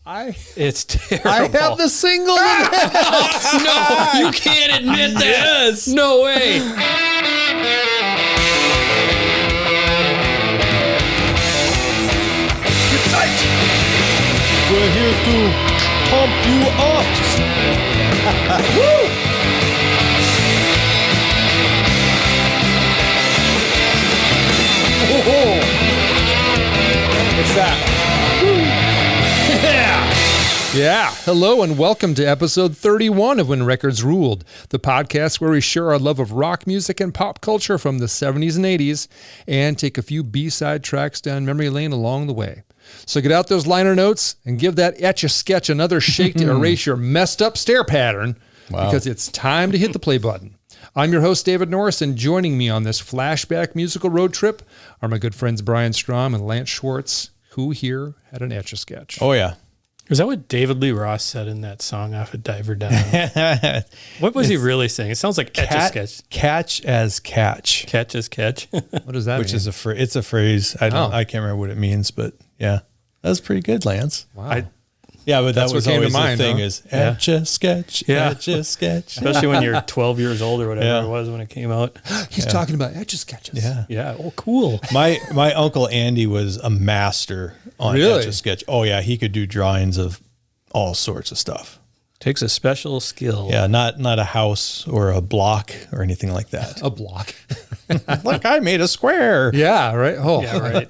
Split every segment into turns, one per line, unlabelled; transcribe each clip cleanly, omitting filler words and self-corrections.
It's terrible.
I have the single.
No, you can't admit that.
Yes.
No way.
We're here to pump you up. Woo! Oh, what's that? Woo. Yeah. Hello and welcome to episode 31 of When Records Ruled, the podcast where we share our love of rock music and pop culture from the 70s and 80s and take a few B-side tracks down memory lane along the way. So get out those liner notes and give that Etch-a-Sketch another shake to erase your messed up stare pattern because it's time to hit the play button. I'm your host, David Norris, and joining me on this flashback musical road trip are my good friends Brian Strom and Lance Schwartz, who here had an Etch-a-Sketch.
Oh, yeah.
Is that what David Lee Roth said in that song off of Diver Down? What was he really saying? It sounds like Etch-a-Sketch.
Catch as catch.
Catch as catch.
What does that mean?
Which is it's a phrase. I can't remember what it means, but yeah. That was pretty good, Lance.
Wow.
But that was always the thing is Etch-a-Sketch, Etch-a-Sketch.
Especially when you're 12 years old or whatever it was when it came out.
He's talking about Etch-a-Sketches.
Yeah.
Yeah. Oh, cool.
My Uncle Andy was a master on Etch-a-Sketch. Oh, yeah. He could do drawings of all sorts of stuff.
Takes a special skill.
Yeah, not a house or a block or anything like that.
A block.
Like I made a square.
Yeah, right. Oh,
Yeah, right.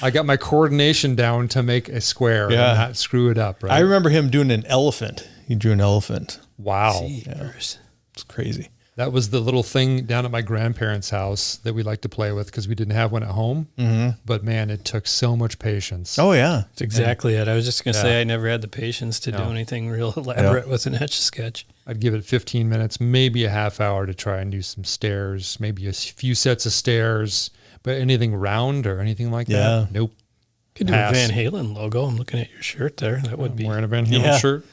I got my coordination down to make a square and not screw it up. Right.
I remember him doing an elephant. He drew an elephant.
Wow.
Jeepers.
It's crazy.
That was the little thing down at my grandparents' house that we liked to play with because we didn't have one at home. Mm-hmm. But man, it took so much patience.
Oh, yeah.
That's exactly it. I was just going to say I never had the patience to do anything real elaborate with an Etch-a-Sketch.
I'd give it 15 minutes, maybe a half hour to try and do some stairs, maybe a few sets of stairs, but anything round or anything like that? Nope.
Could do a Van Halen logo. I'm looking at your shirt there. That would be
wearing a Van Halen shirt.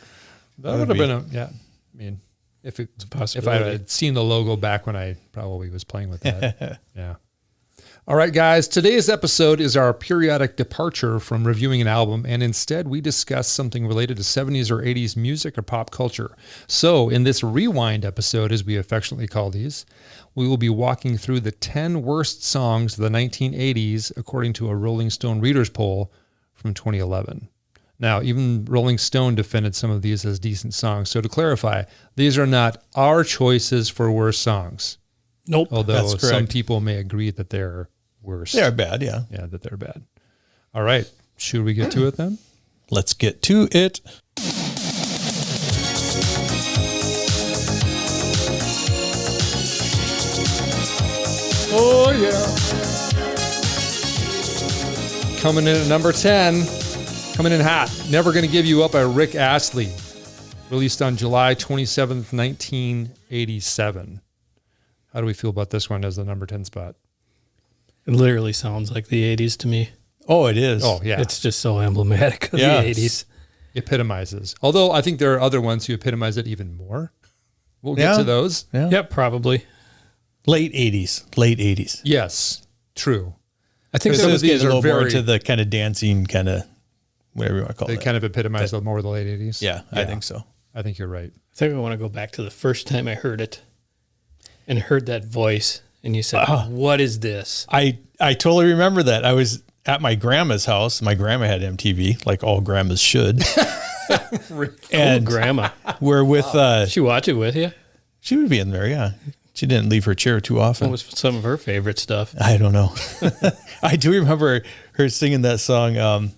That would have been I mean, if I had seen the logo back when I probably was playing with that. Yeah. All right, guys, today's episode is our periodic departure from reviewing an album, and instead we discuss something related to 70s or 80s music or pop culture. So in this rewind episode, as we affectionately call these, we will be walking through the 10 worst songs of the 1980s according to a Rolling Stone Readers poll from 2011. Now, even Rolling Stone defended some of these as decent songs. So to clarify, these are not our choices for worst songs.
Nope.
Although some people may agree that they're worse.
They're bad, yeah.
Yeah, that they're bad. All right. Should we get to it then?
Let's get to it.
Oh, yeah. Coming in at number 10, coming in hot, Never Gonna Give You Up by Rick Astley, released on July 27th, 1987. How do we feel about this one as the number 10 spot?
It literally sounds like the 80s to me.
Oh, it is.
Oh, yeah.
It's just so emblematic of the 80s.
Epitomizes. Although I think there are other ones who epitomize it even more. We'll get to those.
Yeah.
Yep, probably.
Late 80s.
Yes, true.
I think
Some
some
of these are a little more into the kind of dancing, kind of whatever you want to call it.
They kind of epitomize more of the late 80s.
Yeah, I think so.
I think you're right.
I think I want to go back to the first time I heard it and heard that voice. And you said, what is this?
I totally remember that. I was at my grandma's house. My grandma had MTV, like all grandmas should.
And grandma.
We're with...
she watch it with you?
She would be in there, yeah. She didn't leave her chair too often.
What was some of her favorite stuff?
I don't know. I do remember her singing that song,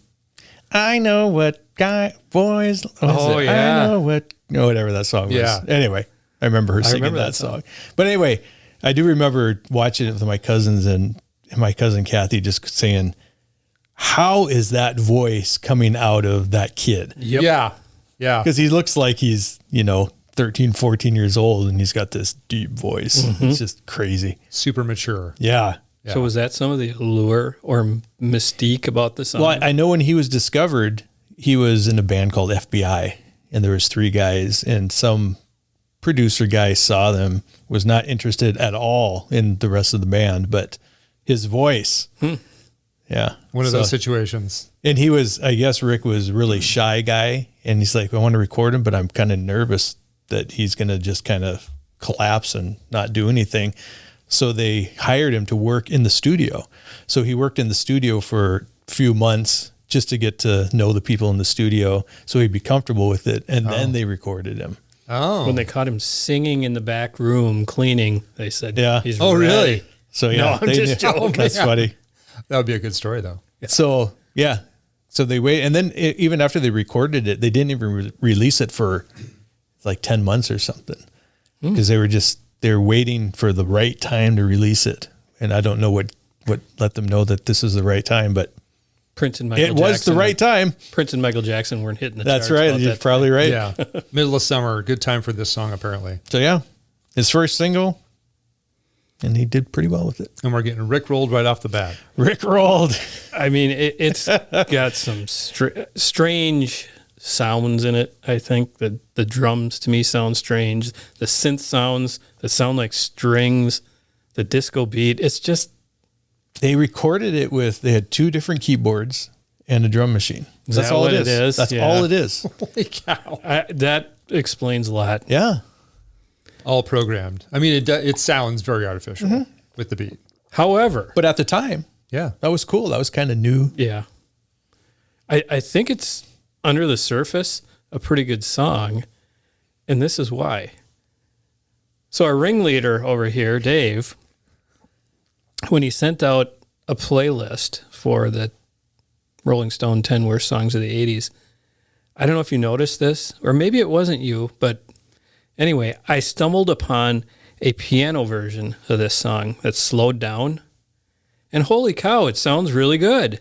I know what boys... I know what... whatever that song was.
Yeah.
Anyway, I remember her singing that song. But anyway... I do remember watching it with my cousins and my cousin Kathy just saying, how is that voice coming out of that kid?
Yep.
Yeah. Yeah.
Because he looks like he's, 13, 14 years old and he's got this deep voice. Mm-hmm. It's just crazy.
Super mature.
Yeah.
So was that some of the allure or mystique about the song?
Well, I know when he was discovered, he was in a band called FBI and there was 3 guys and some producer guy saw them, was not interested at all in the rest of the band, but his voice Yeah.
One of those situations.
And he was, I guess Rick was really shy guy. And he's like, I want to record him, but I'm kind of nervous that he's going to just kind of collapse and not do anything. So they hired him to work in the studio. So he worked in the studio for a few months just to get to know the people in the studio so he'd be comfortable with it. And then they recorded him.
Oh.
When they caught him singing in the back room cleaning, they said, he's
ready.
Really?
So yeah,
no, I'm just joking.
That's funny.
That would be a good story though.
Yeah. So yeah. So they wait. And then even after they recorded it, they didn't even release it for like 10 months or something because they're waiting for the right time to release it. And I don't know what let them know that this is the right time, but
Prince and Michael
Jackson. It was the right time.
Prince and Michael Jackson weren't hitting the
charts.
That's
right. You're probably right.
Yeah. Middle of summer. Good time for this song, apparently.
So, yeah. His first single. And he did pretty well with it.
And we're getting Rickrolled right off the bat.
Rickrolled.
I mean, it's got some strange sounds in it, I think. The drums, to me, sound strange. The synth sounds that sound like strings. The disco beat. It's just...
They recorded it they had 2 different keyboards and a drum machine. That's all it is. That's all it is.
Holy cow.
That explains a lot.
Yeah.
All programmed. I mean, it sounds very artificial with the beat.
However.
But at the time,
yeah,
that was cool. That was kind of new.
Yeah. I think it's, under the surface, a pretty good song. And this is why. So our ringleader over here, Dave... when he sent out a playlist for the Rolling Stone 10 Worst Songs of the 80s, I don't know if you noticed this, or maybe it wasn't you, but anyway, I stumbled upon a piano version of this song that's slowed down, and holy cow, it sounds really good.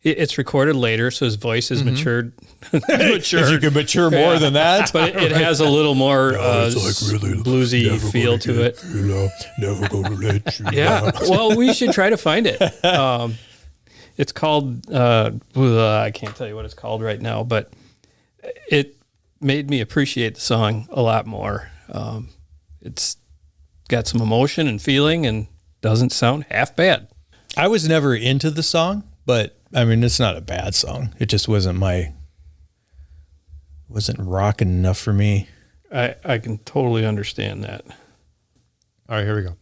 It's recorded later, so his voice is matured.
If you can mature more than that.
But it has a little more bluesy feel to it.
Never gonna let you
Yeah, well, we should try to find it. It's called, I can't tell you what it's called right now, but it made me appreciate the song a lot more. It's got some emotion and feeling and doesn't sound half bad.
I was never into the song, but I mean, it's not a bad song. It just wasn't rocking enough for me.
I can totally understand that.
All right, here we go.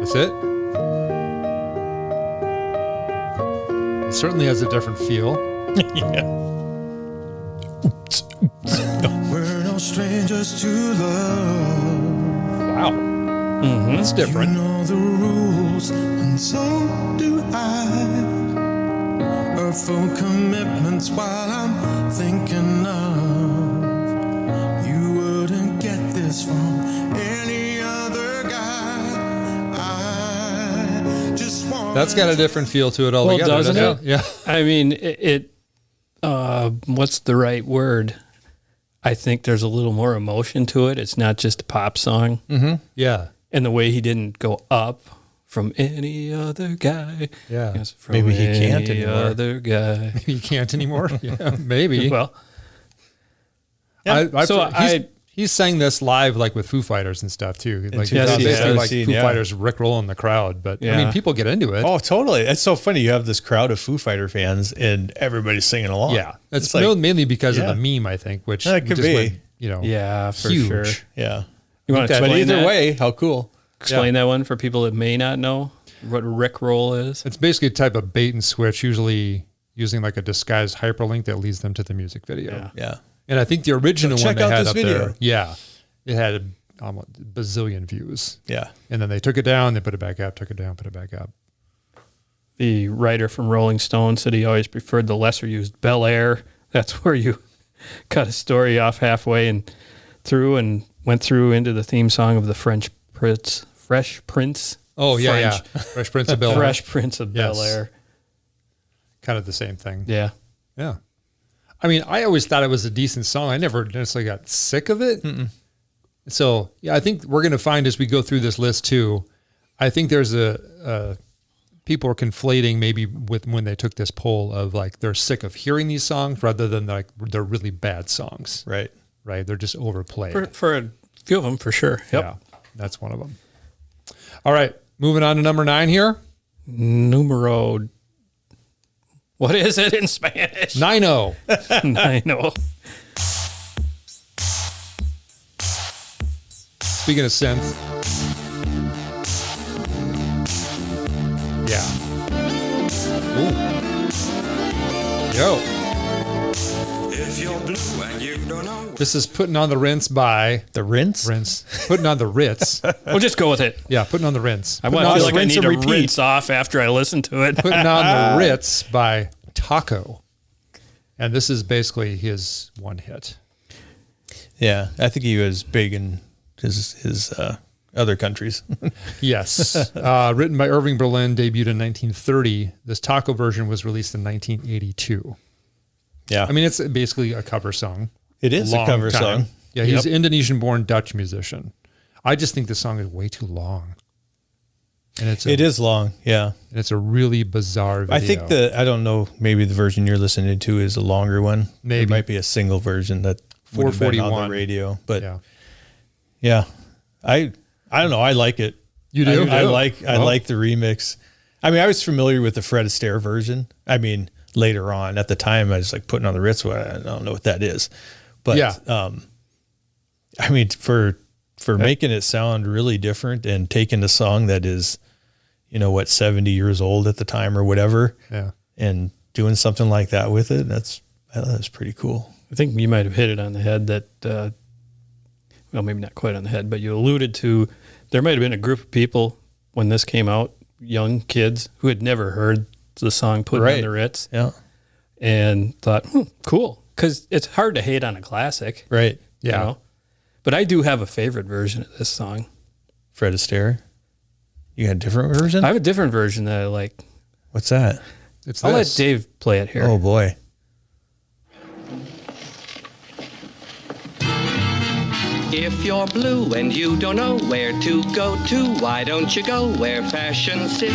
That's it? It certainly has a different feel.
Yeah.
We're no strangers to love.
Wow. Mm-hmm. It's different.
You know the rules, and so do I. Full commitments while I'm thinking of. You wouldn't get this from any other guy. I just want.
That's got a different feel to it altogether,
doesn't it?
Yeah.
I mean, it what's the right word? I think there's a little more emotion to it. It's not just a pop song.
Mm-hmm. Yeah.
And the way he didn't go up from any other guy.
Yeah.
Yes,
maybe he can't
any
anymore.
Other guy.
He can't anymore. Yeah, maybe.
Well,
yeah. He sang this live, like with Foo Fighters and stuff too. Like
yes, he
basically
has.
like Foo Fighters rickrolling the crowd. But I mean, people get into it.
Oh, totally. It's so funny. You have this crowd of Foo Fighter fans and everybody's singing along.
Yeah, it's
like,
mainly because of the meme, I think. Which
that could be.
Went,
yeah, for
huge.
sure.
Yeah.
You want to
but
explain
either
that?
way, how cool.
Explain that one for people that may not know what Rickroll is.
It's basically a type of bait and switch, usually using like a disguised hyperlink that leads them to the music video.
Yeah.
And I think the original
So
one
check
they
out
had
this
up
video.
there, it had almost a bazillion views.
Yeah.
And then they took it down, they put it back up, took it down, put it back up.
The writer from Rolling Stone said he always preferred the lesser used Bel Air. That's where you cut a story off halfway and went through into the theme song of the Fresh Prince.
Oh, yeah, Fresh Prince of Bel-Air.
Fresh Prince of Bel-Air.
Kind of the same thing.
Yeah.
Yeah. I mean, I always thought it was a decent song. I never necessarily got sick of it. Mm-mm. So, yeah, I think we're going to find as we go through this list too, I think there's people are conflating maybe with when they took this poll of like, they're sick of hearing these songs rather than like they're really bad songs.
Right.
Right. They're just overplayed.
For a few of them, for sure. Yep.
Yeah. That's one of them. All right. Moving on to number 9 here.
numero. What is it in Spanish?
9-0.
9-0.
Speaking of synth. Yeah. Ooh. Yo.
If you're blue and you don't know.
This is Putting on the Rinse by
The Rinse?
Putting on the Ritz.
We'll just go with it.
Yeah, Putting on the Rinse.
I want to feel like I need to rinse off after I listen to it.
Putting on the Ritz by Taco. And this is basically his one hit.
Yeah, I think he was big in his other countries.
Yes. Written by Irving Berlin, debuted in 1930. This Taco version was released in 1982.
Yeah.
I mean, it's basically a cover song.
It is a
Long
cover
time.
song.
Yeah, he's an Indonesian-born Dutch musician. I just think the song is way too long. And
It is long, yeah.
And it's a really bizarre video.
I think I don't know, maybe the version you're listening to is a longer one.
Maybe.
It might be a single version that would have been on the radio. But yeah. I don't know. I like it.
You do?
I like the remix. I mean, I was familiar with the Fred Astaire version. I mean, later on, at the time, I was like Putting on the Ritz. Well, I don't know what that is, but I mean, for making it sound really different and taking a song that is, 70 years old at the time or whatever, and doing something like that with it, that's pretty cool.
I think you might have hit it on the head that, well, maybe not quite on the head, but you alluded to there might have been a group of people when this came out, young kids who had never heard the song Putting on the Ritz.
Yeah.
And thought, cool. Because it's hard to hate on a classic.
Right.
Yeah.
But I do have a favorite version of this song.
Fred Astaire. You got a different version?
I have a different version that I like.
What's that?
It's
I'll let Dave play it here.
Oh, boy.
If you're blue and you don't know where to go to, why don't you go where fashion sits?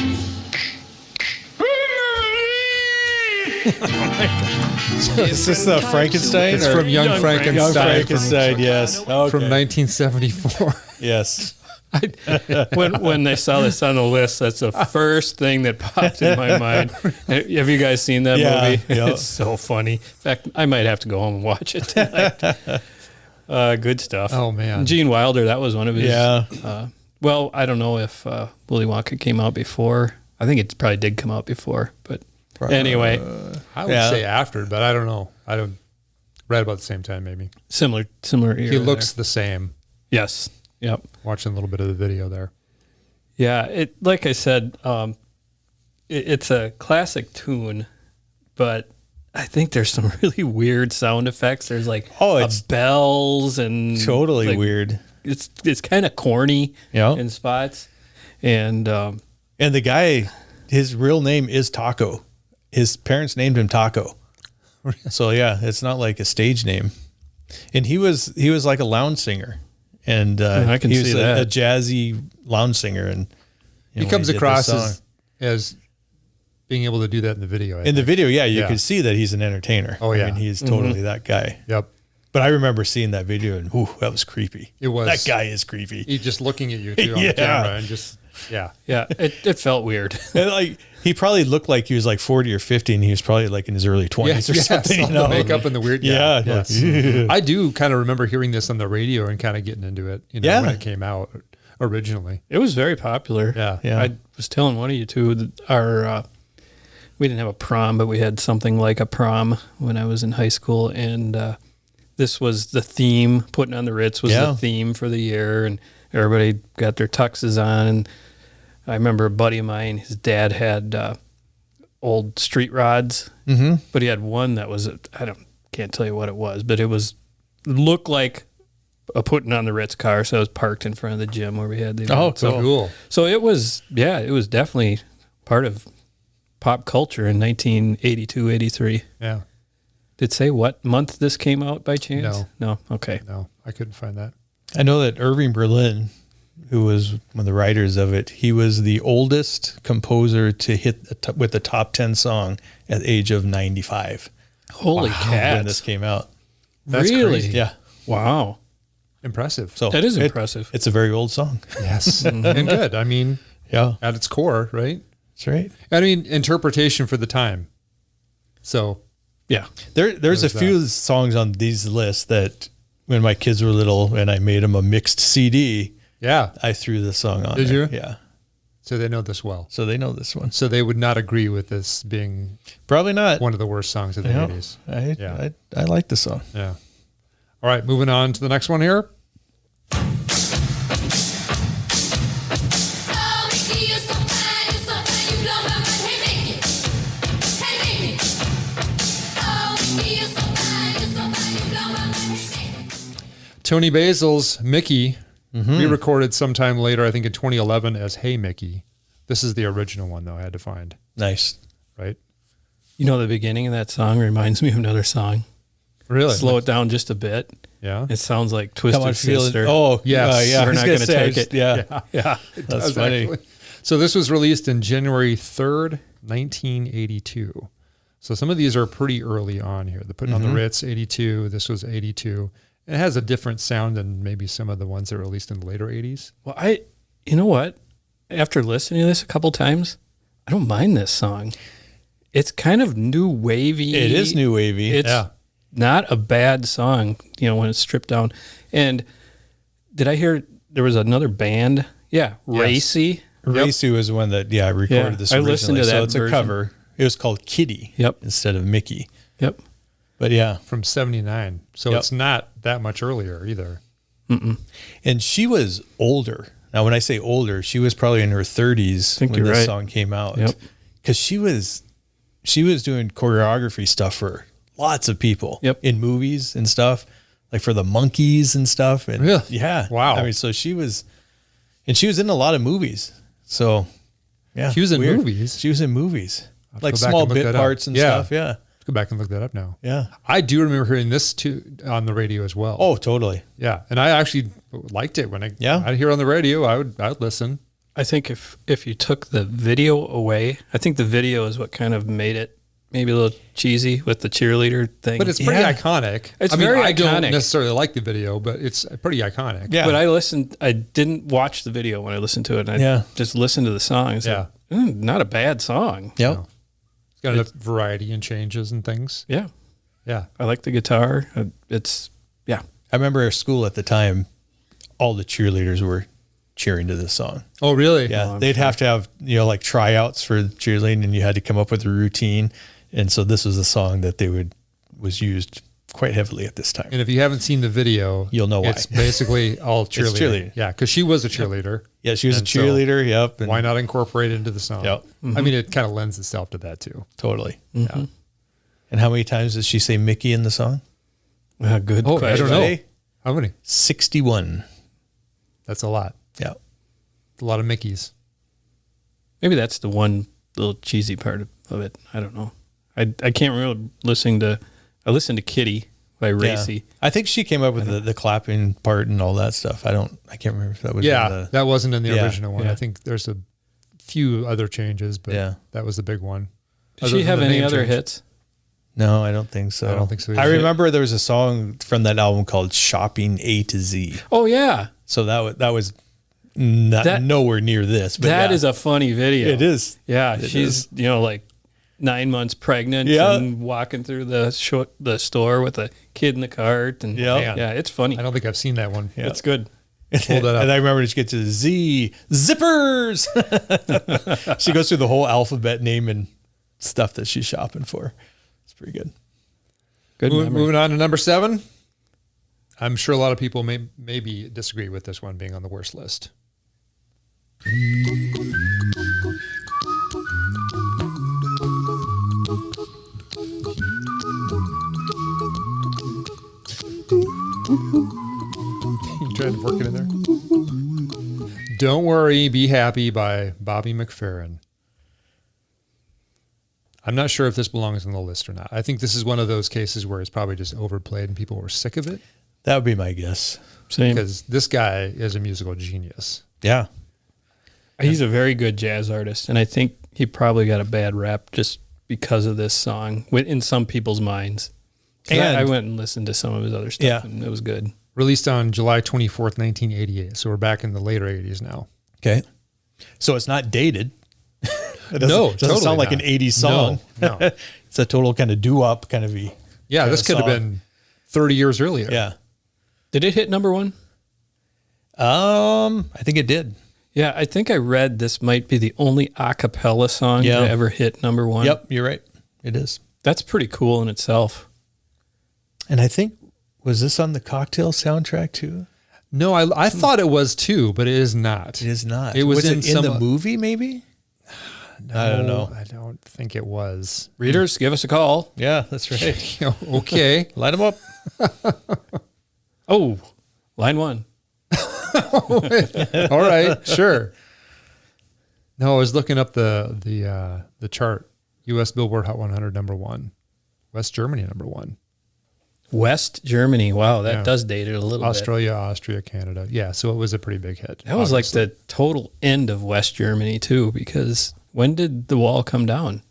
Is this Frankenstein?
It's from Young Frankenstein.
Young Frankenstein, yes. Okay.
From 1974.
Yes.
When they saw this on the list, that's the first thing that popped in my mind. Have you guys seen that movie?
Yeah.
It's so funny. In fact, I might have to go home and watch it tonight. Good stuff.
Oh, man.
Gene Wilder, that was one of his.
Yeah.
Well, I don't know if Willy Wonka came out before. I think it probably did come out before. But anyway.
I would say after, but I don't know. I don't. Right about the same time, maybe.
Similar era.
He looks the same.
Yes. Yep.
Watching a little bit of the video there.
Yeah, it like I said, it's a classic tune, but I think there's some really weird sound effects. There's like bells and
totally weird.
It's kind of corny in spots, and
the guy, his real name is Taco. His parents named him Taco. So yeah, it's not like a stage name. And he was like a lounge singer. And
I can see that.
A jazzy lounge singer, and
he comes across as being able to do that in the video.
In the video, you could see that he's an entertainer.
Oh yeah,
I mean, he's totally that guy.
Yep.
But I remember seeing that video, and that was creepy.
It was.
That guy is creepy.
He's just looking at you too on the camera, and just
it felt weird.
And like he probably looked like he was like 40 or 50, and he was probably like in his early 20s or something.
The makeup and the weird.
Yeah.
Yes. I do kind of remember hearing this on the radio and kind of getting into it. When it came out originally,
it was very popular.
Yeah.
I was telling one of you two that we didn't have a prom, but we had something like a prom when I was in high school, and this was the theme. Putting on the Ritz was the theme for the year, and everybody got their tuxes on. And I remember a buddy of mine, his dad had old street rods, but he had one that was can't tell you what it was, but it looked like a Putting on the Ritz car. So it was parked in front of the gym where we had the event.
So cool.
So it was definitely part of pop culture in 1982, 83.
Yeah.
Did it say what month this came out by chance? No. Okay.
No, I couldn't find that.
I know that Irving Berlin, who was one of the writers of it, he was the oldest composer to hit with the top 10 song at the age of 95.
Holy cats.
When this came out.
That's
really?
crazy.
Yeah.
Wow.
Impressive.
So
that is impressive.
It's a very old song.
Yes. And good. I mean,
yeah.
at its core, right?
That's right.
I mean, interpretation for the time. So
Yeah.
There's a few songs on these lists that when my kids were little and I made them a mixed CD,
yeah.
I threw this song on.
Did
there.
you?
Yeah.
So they know this well.
So they know this one.
So they would not agree with this being
Probably not.
one of the worst songs of the 80s.
I like the song.
Yeah. All right, moving on to the next one here. Tony Basil's Mickey, re-recorded sometime later, I think in 2011 as Hey Mickey. This is the original one, though, I had to find.
Nice.
Right?
You know, the beginning of that song reminds me of another song.
Really?
Slow it down just a bit.
Yeah.
It sounds like
Come
Twisted
on, feel it.
Sister.
Oh,
Yes.
yeah.
We're not going to take it.
Yeah.
Yeah.
That's funny.
Actually. So this was released in January 3rd, 1982. So some of these are pretty early on here. They're putting on the Ritz, 82. This was 82. It has a different sound than maybe some of the ones that were released in the later 80s.
Well, you know what? After listening to this a couple times, I don't mind this song. It's kind of new wavy.
It is new wavy.
It's not a bad song, when it's stripped down. And did I hear there was another band? Yeah, Racy.
Racy was the one that recorded this
I
originally.
listened to that
so it's
version.
a cover. It was called Kitty.
Yep.
Instead of Mickey.
Yep.
But yeah.
From 79. So it's not that much earlier either.
And she was older. Now, when I say older, she was probably in her 30s when this song came out.
Yep.
Because she was doing choreography stuff for lots of people in movies and stuff, like for the Monkees and stuff. And
Really?
Yeah.
Wow.
I mean, so she was in a lot of movies. So yeah.
She was in movies?
She was in movies.
I'll
Like
go back
small
and look
bit
that up.
parts and stuff. Yeah.
Let's go back and look that up now.
Yeah.
I do remember hearing this too on the radio as well.
Oh, totally.
Yeah. And I actually liked it when I'd hear on the radio. I'd listen.
I think if you took the video away, I think the video is what kind of made it maybe a little cheesy with the cheerleader thing.
But it's pretty iconic.
It's very
I don't
iconic.
necessarily like the video, but it's pretty iconic.
Yeah.
But I didn't watch the video when I listened to it. I just listened to the song. It's like, not a bad song.
Yep.
No. It's got enough variety and changes and things.
Yeah.
Yeah.
I like the guitar.
I remember at school at the time, all the cheerleaders were cheering to this song.
Oh, really?
Yeah. They'd have to have, like tryouts for cheerleading, and you had to come up with a routine. And so this was a song that was used quite heavily at this time.
And if you haven't seen the video,
You'll know why.
It's basically all cheerleading.
cheerleading.
Yeah, because she was a cheerleader.
Yeah, she was a
And so
cheerleader. Yep. And
why not incorporate it into the song?
Yep.
I mean, it kind of lends itself to that too.
Totally.
Yeah.
And how many times does she say Mickey in the song?
Good
Oh, I
question.
don't know.
Ready?
How many?
61.
That's a lot.
Yeah.
A lot of Mickeys.
Maybe that's the one little cheesy part of it. I don't know. I can't remember I listened to Kitty by Racy.
Yeah. I think she came up with the clapping part and all that stuff. I can't remember if that was
That wasn't in the
Yeah.
original one.
Yeah.
I think there's a few other changes, but
Yeah.
that was the big one.
Did
Other
she
than
have
the
any
name
other
change.
hits?
No, I don't think so.
I don't think so
I
either.
remember there was a song from that album called Shopping A to Z.
Oh yeah.
So that was not nowhere near this. But
That is a funny video.
It is.
Yeah,
It
she's
is.
like 9 months pregnant
Yeah.
and walking through the store with a kid in the cart, and
Yeah.
yeah, it's funny.
I don't think I've seen that one.
Yeah.
It's good.
Hold that up.
And I remember she gets to Z zippers. She goes through the whole alphabet naming stuff that she's shopping for. It's pretty good.
Good memory.
Moving on to number 7. I'm sure a lot of people maybe disagree with this one being on the worst list. You trying to work it in there? Don't Worry, Be Happy by Bobby McFerrin. I'm not sure if this belongs on the list or not. I think this is one of those cases where it's probably just overplayed and people were sick of it.
That would be my guess.
Same.
Because this guy is a musical genius.
Yeah.
He's a very good jazz artist, and I think he probably got a bad rap just because of this song in some people's minds.
And
I went and listened to some of his other stuff,
Yeah.
and it was good.
Released on July 24th, 1988. So we're back in the later 80s now.
Okay. So it's not dated. doesn't sound like an 80s song.
No.
It's a total kind of doo-wop kind of
This could have been 30 years earlier.
Yeah.
Did it hit number one?
I think it did.
Yeah, I think I read this might be the only a cappella song to ever hit number one.
Yep, you're right. It is.
That's pretty cool in itself.
And I think, was this on the Cocktail soundtrack too?
No, I thought it was too, but it is not.
It is not.
It was in
the movie, maybe?
No,
I don't know.
I don't think it was.
Readers, give us a call.
Yeah, that's right.
Okay.
Light them up.
Oh, line one.
All right, sure. No, I was looking up the chart. U.S. Billboard Hot 100 number one. West Germany number one.
West Germany. Wow, that does date it a little
Australia, Austria, Canada. Yeah, so it was a pretty big hit.
That was obviously like the total end of West Germany too, because when did the wall come down?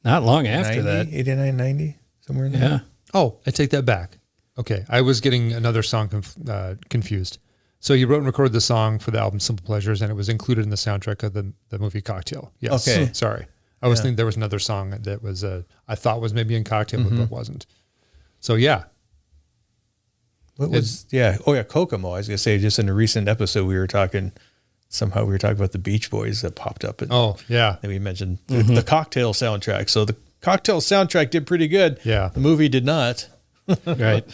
Not long after
90,
that.
89, 90, somewhere in there.
Yeah.
Oh, I take that back. Okay, I was getting another song confused. So he wrote and recorded the song for the album Simple Pleasures, and it was included in the soundtrack of the movie Cocktail. Yes.
Okay.
Sorry. I was thinking there was another song that was I thought was maybe in Cocktail, but wasn't. So yeah.
What was Oh yeah, Kokomo. I was gonna say, just in a recent episode we were talking about the Beach Boys that popped up, and and we mentioned the Cocktail soundtrack. So the Cocktail soundtrack did pretty good.
Yeah.
The movie did not.
Right.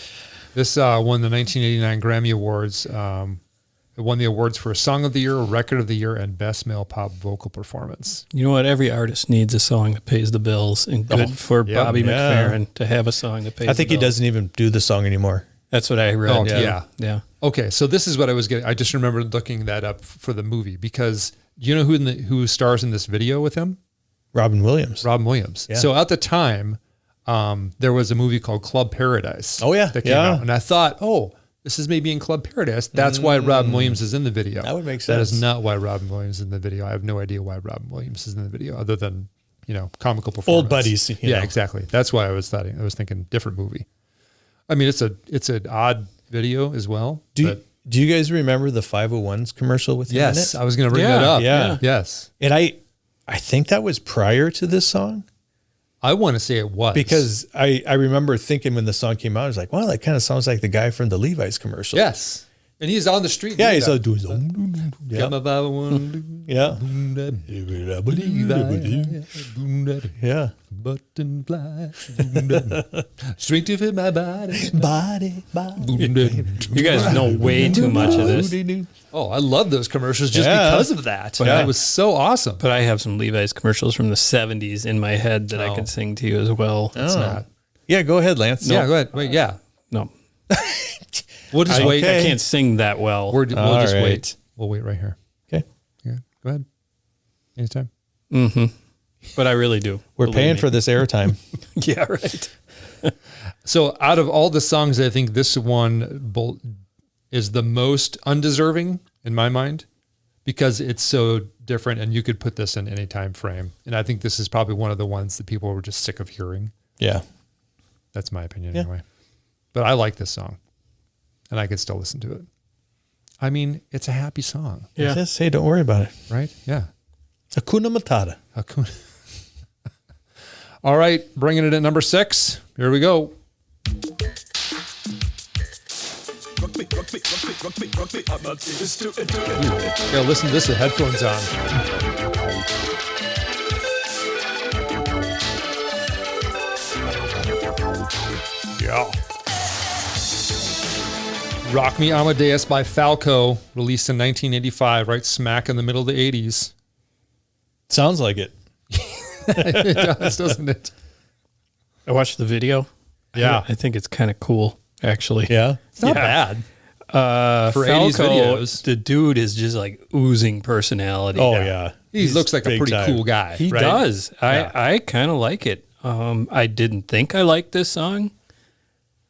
This won the 1989 Grammy Awards. It won the awards for Song of the Year, Record of the Year, and Best Male Pop Vocal Performance.
You know what? Every artist needs a song that pays the bills, and good for Bobby McFerrin to have a song that pays.
I think
the
he
bills.
doesn't even do the song anymore.
That's what I read.
Oh,
yeah.
Okay, so this is what I was getting. I just remembered looking that up for the movie, because you know who stars in this video with him?
Robin Williams.
Yeah. So at the time, there was a movie called Club Paradise.
Oh yeah,
that came out, and I thought, this is maybe in Club Paradise. That's why Robin Williams is in the video.
That would make sense.
That is not why Robin Williams is in the video. I have no idea why Robin Williams is in the video, other than comical performance.
Old buddies.
Yeah, exactly. That's why I was thinking different movie. I mean, it's an odd video as well.
Do you guys remember the 501s commercial with him in it?
Yes, I was going to bring that up.
Yeah.
Yes.
And I think that was prior to this song.
I want to say it was.
Because I remember thinking when the song came out, I was like, wow, that kind of sounds like the guy from the Levi's commercial.
Yes. And he's on the street.
Yeah, he's doing
Got my 501.
yeah. Yeah.
Button fly. Straight to fit my body.
You guys know way too much of this.
Oh, I love those commercials just because of that.
But
it was so awesome.
But I have some Levi's commercials from the 70s in my head that I can sing to you as well.
It's not.
Yeah, go ahead, Lance.
Yeah, go ahead. Wait, yeah.
No.
We'll just wait.
I can't sing that well.
We'll just
right.
wait. We'll wait right here.
Okay.
Yeah, go ahead. Anytime.
But I really do.
We're paying for this airtime.
Yeah, right.
So out of all the songs, I think this one is the most undeserving in my mind, because it's so different, and you could put this in any time frame. And I think this is probably one of the ones that people were just sick of hearing.
Yeah.
That's my opinion anyway. But I like this song, and I could still listen to it. I mean, it's a happy song.
Yeah.
Just say, don't worry about it.
Right? Yeah.
Hakuna Matata.
All right, bringing it at number 6. Here we go. Yeah, listen to this with headphones on. Yeah. Rock Me Amadeus by Falco, released in 1985, right smack in the middle of the 80s.
Sounds like it.
It does, doesn't it?
I watched the video.
Yeah.
I think it's kind of cool, actually.
Yeah.
It's not bad.
For
Falco,
80s videos, the dude is just like oozing personality.
Oh, yeah.
He looks like a
big
pretty
time.
cool guy.
He
right?
does.
Yeah.
I kind of like it. I didn't think I liked this song.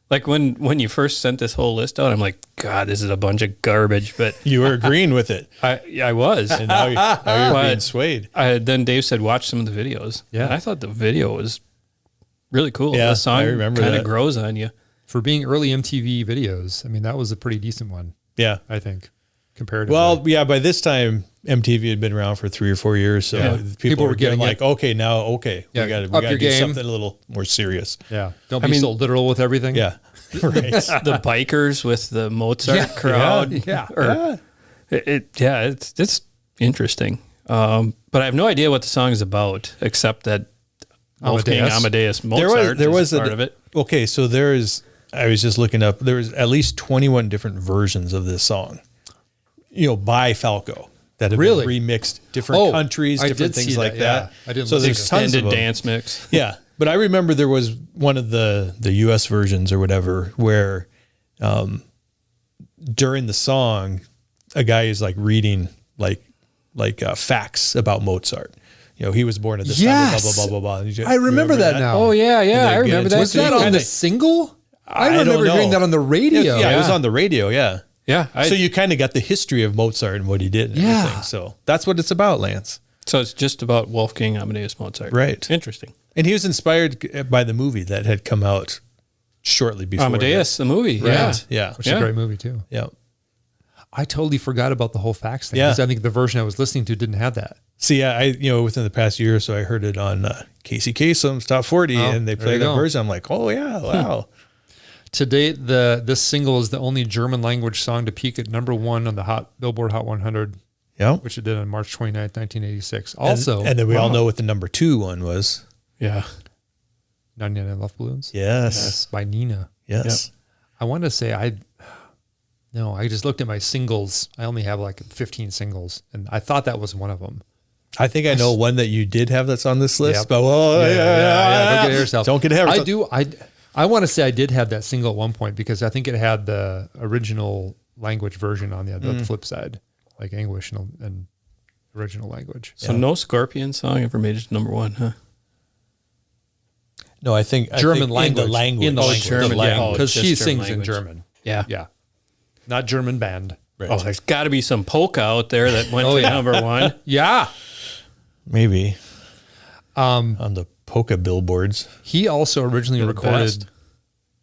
Like when you first sent this whole list out, I'm like, God, this is a bunch of garbage. But
You were agreeing with it.
I was.
And now you're
But
being swayed.
Then Dave said, watch some of the videos.
Yeah.
And I thought the video was really cool.
Yeah,
the song
I remember
kind of
that.
grows on you.
For being early MTV videos, I mean, that was a pretty decent one,
Yeah.
I think. comparatively.
Well, yeah, by this time MTV had been around for 3 or 4 years, so people were getting like, we got to do something a little more serious.
Yeah, don't be so literal with everything.
Yeah, right.
The bikers with the Mozart crowd. It's interesting. But I have no idea what the song is about, except that Wolfgang Amadeus Mozart is part of it.
Okay, so I was just looking up, there's at least 21 different versions of this song, by Falco that have been remixed, different countries, different things like that.
I didn't
so there's
extended
tons of
dance mix.
Yeah. But I remember there was one of the US versions or whatever where during the song, a guy is like reading like facts about Mozart. He was born at this time, blah, blah, blah, blah, blah.
I remember that now.
Oh, yeah. I remember that.
Was that on the single? I remember hearing that on the radio.
Yeah, it was on the radio, yeah.
Yeah.
So you kind of got the history of Mozart and what he did and everything. So that's what it's about, Lance.
So it's just about Wolfgang Amadeus Mozart.
Right.
Interesting.
And he was inspired by the movie that had come out shortly before.
Amadeus, the movie.
Right. Yeah.
Which is a great movie, too.
Yeah.
I totally forgot about the whole facts thing because I think the version I was listening to didn't have that.
See, I within the past year or so, I heard it on Casey Kasem's Top 40, and they played that version. I'm like, oh, yeah, wow.
To date, this single is the only German language song to peak at #1 on the Billboard Hot 100, which it did on March 29th, 1986. Also,
and then we all know what the #2 one was.
Yeah.
99 Love Balloons?
Yes.
By Nina.
Yes.
Yep. I want to say I just looked at my singles. I only have like 15 singles, and I thought that was one of them.
I think I know one that you did have that's on this list, but
don't get ahead of yourself.
Don't get ahead of yourself.
I want to say I did have that single at one point because I think it had the original language version on the flip side, like English and original language.
So no Scorpion song ever made it to #1, huh?
No, I think
German language.
In the language.
In the language.
German, yeah.
Because she
Just German
sings in
language.
German.
Yeah.
Yeah. Not German band.
Right.
Oh, there's got to be some polka out there that went to #1.
Yeah.
Maybe. On the polka billboards.
He also originally
You're the
recorded
best.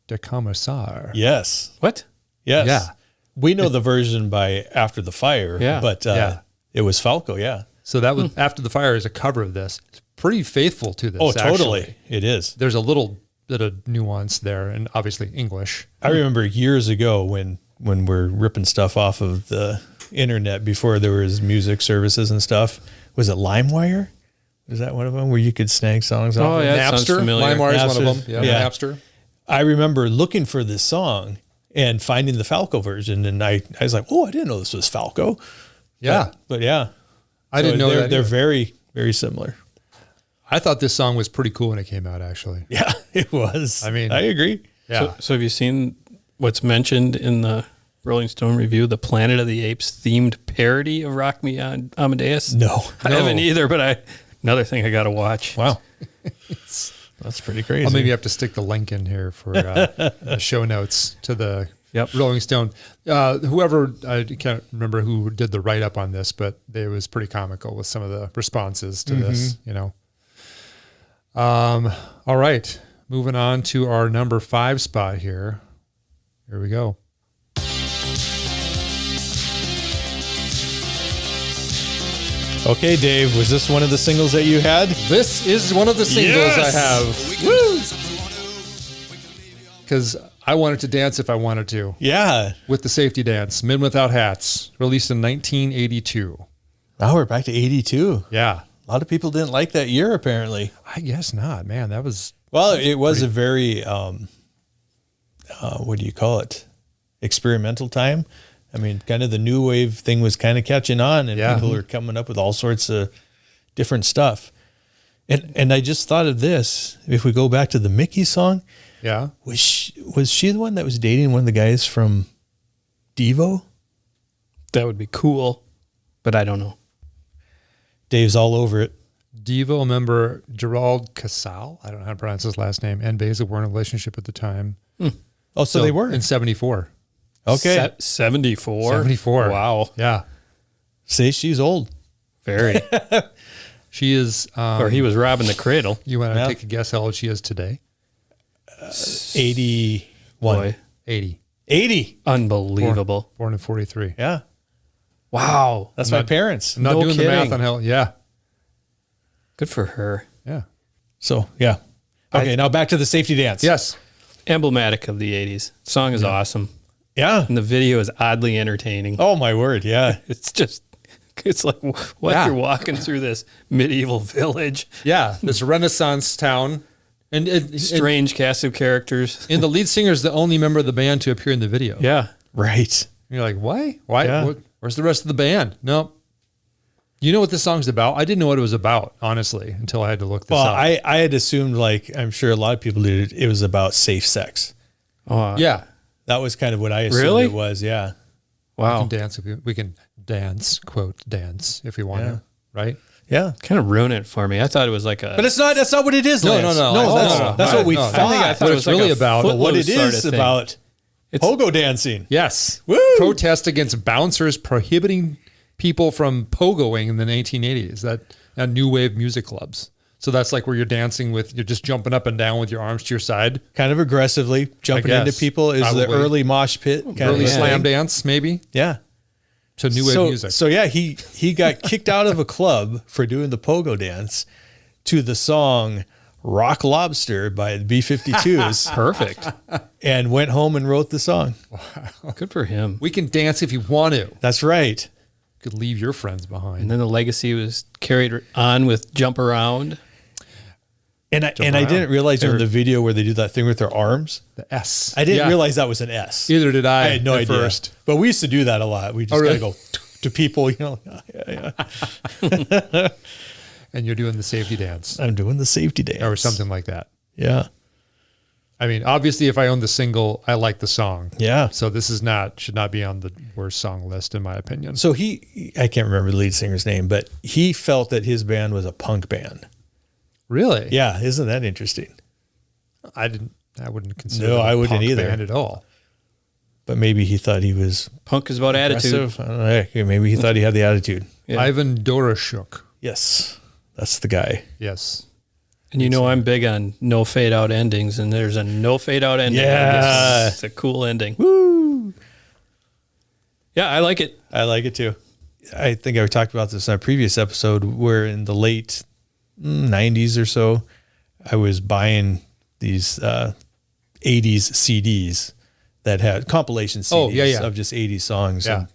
Der Kommissar.
Yes.
What?
Yes.
Yeah.
We know the version by After the Fire, but it was Falco, yeah.
So that was After the Fire is a cover of this. It's pretty faithful to this.
Oh, totally.
Actually.
It is.
There's a little bit of nuance there, and obviously English.
I remember years ago when we're ripping stuff off of the internet before there was music services and stuff. Was it LimeWire? Was that one of them where you could snag songs off?
Oh, yeah, that sounds familiar.
LimeWire is one of
Napster.
them.
Yeah.
Napster.
I remember looking for this song and finding the Falco version, and I was like, oh, I didn't know this was Falco.
Yeah.
But yeah.
I didn't know that.
They're
either.
very, very similar.
I thought this song was pretty cool when it came out, actually.
Yeah, it was.
I mean,
I agree.
Yeah.
So have you seen what's mentioned in the Rolling Stone review, the Planet of the Apes themed parody of Rock Me Amadeus?
No.
I haven't either, but another thing I got to watch.
Wow. That's pretty crazy.
I'll maybe have to stick the link in here for the show notes to the Rolling Stone. Whoever, I can't remember who did the write-up on this, but it was pretty comical with some of the responses to this, All right. Moving on to our number 5 spot here. Here we go.
Okay, Dave, was this one of the singles that you had?
This is one of the singles I have. Woo! Because I wanted to dance if I wanted to.
Yeah.
With the safety dance, Men Without Hats, released in 1982.
Now we're back to 82.
Yeah.
A lot of people didn't like that year, apparently.
I guess not, man. That was...
Well, it was a very, what do you call it? Experimental time. I mean, kind of the new wave thing was kind of catching on, and people are coming up with all sorts of different stuff. And I just thought of this. If we go back to the Mickey song, was she the one that was dating one of the guys from Devo?
That would be cool, but I don't know.
Dave's all over it.
Devo member Gerald Casal, I don't know how to pronounce his last name, and Beza were in a relationship at the time.
Oh, so they were
in 74.
Okay.
74?
74.
Wow.
Yeah.
See, she's old.
Very.
She is...
or he was robbing the cradle.
You want to take a guess how old she is today?
81.
Boy.
80.
80.
Unbelievable.
Born in 43.
Yeah.
Wow.
That's my parents.
I'm not
No
doing the
kidding.
math on how. Yeah.
Good for her.
Yeah.
So, yeah. Okay, now back to the safety dance.
Yes.
Emblematic of the 80s. Song is awesome.
Yeah.
And the video is oddly entertaining.
Oh, my word. Yeah.
It's like what
Yeah.
you're walking through this medieval village.
Yeah. This Renaissance town. And
Strange cast of characters.
the lead singer is the only member of the band to appear in the video.
Yeah.
Right.
And you're like, why? Why?
Yeah.
Where's the rest of the band? Nope. You know what this song's about? I didn't know what it was about, honestly, until I had to look this
Well,
up.
I had assumed, like, I'm sure a lot of people did, it was about safe sex.
Oh,
yeah.
That was kind of what I assumed
Really?
it was. Yeah.
Wow.
We can dance, quote, dance if we want
Yeah.
to, right?
Yeah.
Kind of ruined it for me. I thought it was like a.
But that's not what it is,
No,
Lance.
no.
That's what we
No,
thought.
I thought
What
it
it's
was like
really
a
about.
But what it
Footloose
is
sort of thing.
about pogo dancing.
Yes.
Woo!
Protest against bouncers prohibiting people from pogoing in the 1980s, that new wave music clubs. So that's like where you're dancing you're just jumping up and down with your arms to your side.
Kind of aggressively jumping
I
into
guess.
people is the
Probably.
early mosh pit. Kind
Early
of
slam
thing.
dance, maybe.
Yeah.
To new wave music.
So yeah, he got kicked out of a club for doing the pogo dance to the song Rock Lobster by the B-52s
Perfect.
and went home and wrote the song.
Good for him.
We can dance if you want to.
That's right.
You could leave your friends behind.
And then the legacy was carried on with Jump Around.
And I didn't realize during the video where they do that thing with their arms.
The S.
I didn't
Yeah.
realize that was an S.
Either did I.
I had no
at
idea.
first.
But we used to do that a lot. We just
really?
gotta go to people, you know. Yeah.
And you're doing the safety dance
I'm doing the safety dance
or something like that.
Yeah.
I mean, obviously, if I own the single, I like the song.
Yeah.
So this should not be on the worst song list, in my opinion.
So I can't remember the lead singer's name, but he felt that his band was a punk band.
Really?
Yeah, isn't that interesting?
I wouldn't consider
No,
them a
I wouldn't
punk
either.
band at all.
But maybe he thought he was
Punk is about attitude.
aggressive. I don't know. Heck, maybe he thought he had the attitude.
Yeah.
Ivan Dorashuk.
Yes, that's the guy.
Yes.
And you know I'm big on no fade out endings, and there's a no fade out ending.
Yeah.
It's a cool ending.
Woo!
Yeah, I like it.
I like it too. I think I talked about this in a previous episode where in the late 90s or so, I was buying these 80s CDs that had compilation CDs of just 80s songs.
Yeah.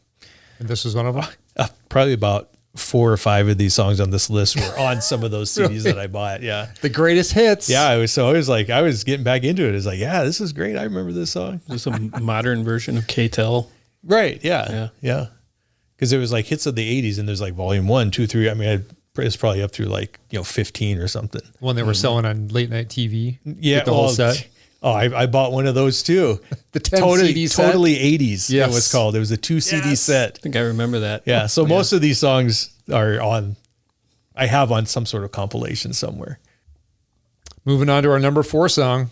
And this was one of them.
And, probably about 4 or 5 of these songs on this list were on some of those CDs that I bought. Yeah.
The greatest hits.
Yeah. I was getting back into it. It's like, yeah, this is great. I remember this song.
It's a modern version of K-Tel.
Right. Yeah. Yeah. Because it was like hits of the 80s and there's like volume 1, 2, 3. I mean, it's probably up through like, 15 or something.
One they were selling on late night TV.
Yeah.
The whole set.
Oh, I bought one of those too.
The 10 CD set?
Totally 80s.
Yes.
It was called. It was a 2 CD set.
I think I remember that.
Yeah. So most of these songs are I have on some sort of compilation somewhere.
Moving on to our number 4 song.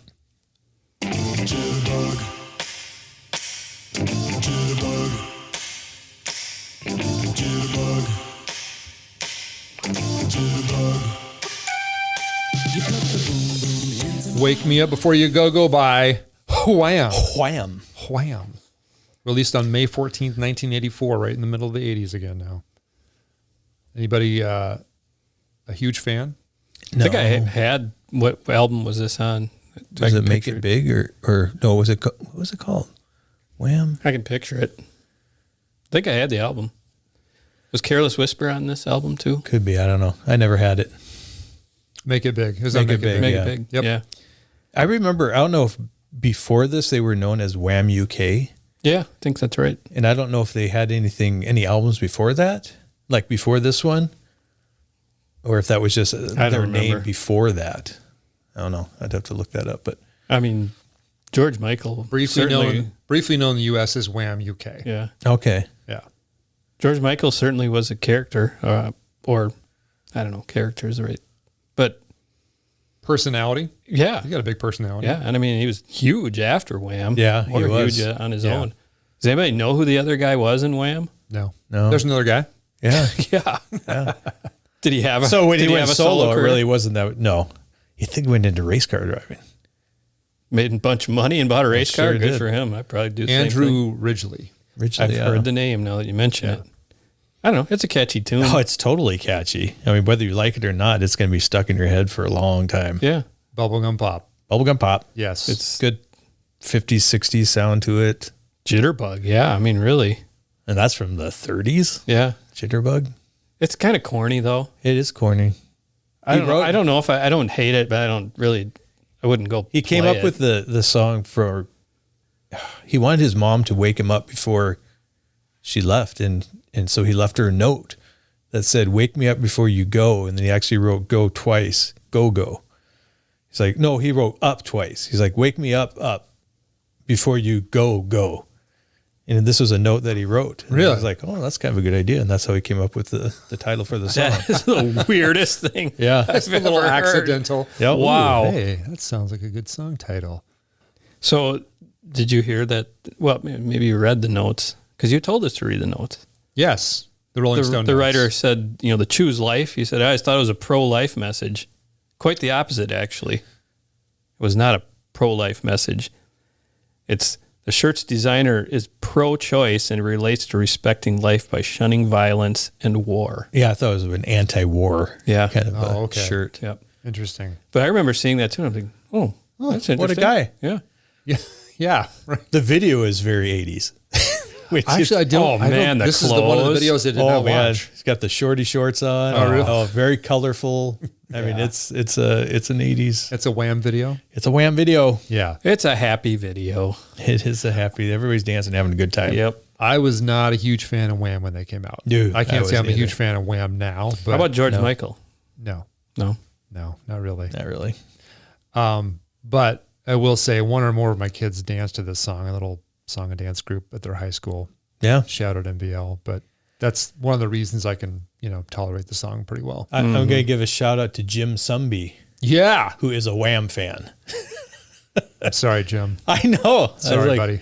Wake Me Up Before You Go by Wham.
Wham.
Wham. Released on May 14th, 1984, right in the middle of the 80s again now. Anybody a huge fan?
I think I had, what album was this on?
Does
I
it
can
make
picture
it big or no? What was it called? Wham.
I can picture it. I think I had the album. Was Careless Whisper on this album too?
Could be. I don't know. I never had it.
Make It Big. It was
Make
on
It Big.
Make
Yeah.
it big.
Yep.
Yeah.
I remember. I don't know if before this they were known as Wham UK,
Yeah, I think that's right.
and I don't know if they had any albums before that, like before this one, or if that was just their name
remember.
before that. I don't know. I'd have to look that up. But
I mean, George Michael.
Briefly
certainly-
known in the US as Wham UK.
Yeah.
okay.
Yeah.
George Michael certainly was a character, or I don't know, character is right. But
Personality.
yeah.
He got a big personality.
Yeah. And I mean, he was huge after Wham.
Yeah, he
Or
was.
huge on his
Yeah.
own. Does anybody know who the other guy was in Wham?
No.
No.
There's another guy.
Yeah.
Yeah. Did he have a
So when
did
he went
have a
solo, it
career?
really wasn't that. No, you think he went into race car driving?
Made a bunch of money and bought a race car?
sure
Good
did.
for him. I'd probably do the same thing.
Andrew Ridgely.
Richard,
I've heard the name now that you mention it. I don't know. It's a catchy tune.
Oh, it's totally catchy. I mean, whether you like it or not, it's going to be stuck in your head for a long time.
Yeah.
Bubblegum Pop.
Bubblegum Pop.
Yes.
It's good 50s, 60s sound to it.
Jitterbug. Yeah. I mean, really.
And that's from the 30s.
Yeah.
Jitterbug.
It's kind of corny, though.
It is corny.
I don't know if I don't hate it, but I wouldn't go.
He came up with the song for, he wanted his mom to wake him up before she left. And so he left her a note that said, wake me up before you go. And then he actually wrote go twice, go. He's like, no, he wrote up twice. He's like, wake me up before you go. And this was a note that he wrote. And
Really?
I was like, oh, that's kind of a good idea. And that's how he came up with the title for the song.
That is the weirdest thing.
Yeah.
That's a little
ever heard.
accidental.
Yep.
Wow.
Hey, that sounds like a good song title.
So, did you hear that? Well, maybe you read the notes because you told us to read the notes.
Yes. The Rolling Stone
The
notes.
writer said, the choose life. He said, I always thought it was a pro-life message. Quite the opposite, actually. It was not a pro-life message. It's the shirt's designer is pro-choice and relates to respecting life by shunning violence and war.
Yeah, I thought it was an anti-war kind of
okay.
shirt.
Yep.
Interesting.
But I remember seeing that too. And I'm thinking, oh, that's interesting.
What a guy.
Yeah.
Yeah. Yeah. Right.
The video is very 80s. Which
Actually, I don't.
Oh, man, the
this is the one of the
clothes.
videos I did not watch.
He's got the shorty shorts on.
Oh, really?
Oh, very colorful. I mean, it's an 80s.
It's a Wham video.
It's a Wham video.
Yeah.
It's a happy video.
It is a happy. Everybody's dancing, having a good time.
Yep.
I was not a huge fan of Wham when they came out.
Dude,
I can't
I
say I'm a
wasn't
huge
either.
fan of Wham now. But
How about George Michael?
No,
No.
not really.
Not really.
But I will say one or more of my kids danced to this song, a little song and dance group at their high school.
Yeah.
Shout out MVL. But that's one of the reasons I can, tolerate the song pretty well.
I'm going to give a shout out to Jim Sumby,
Yeah.
who is a Wham fan.
I'm sorry, Jim.
I know.
Sorry, buddy.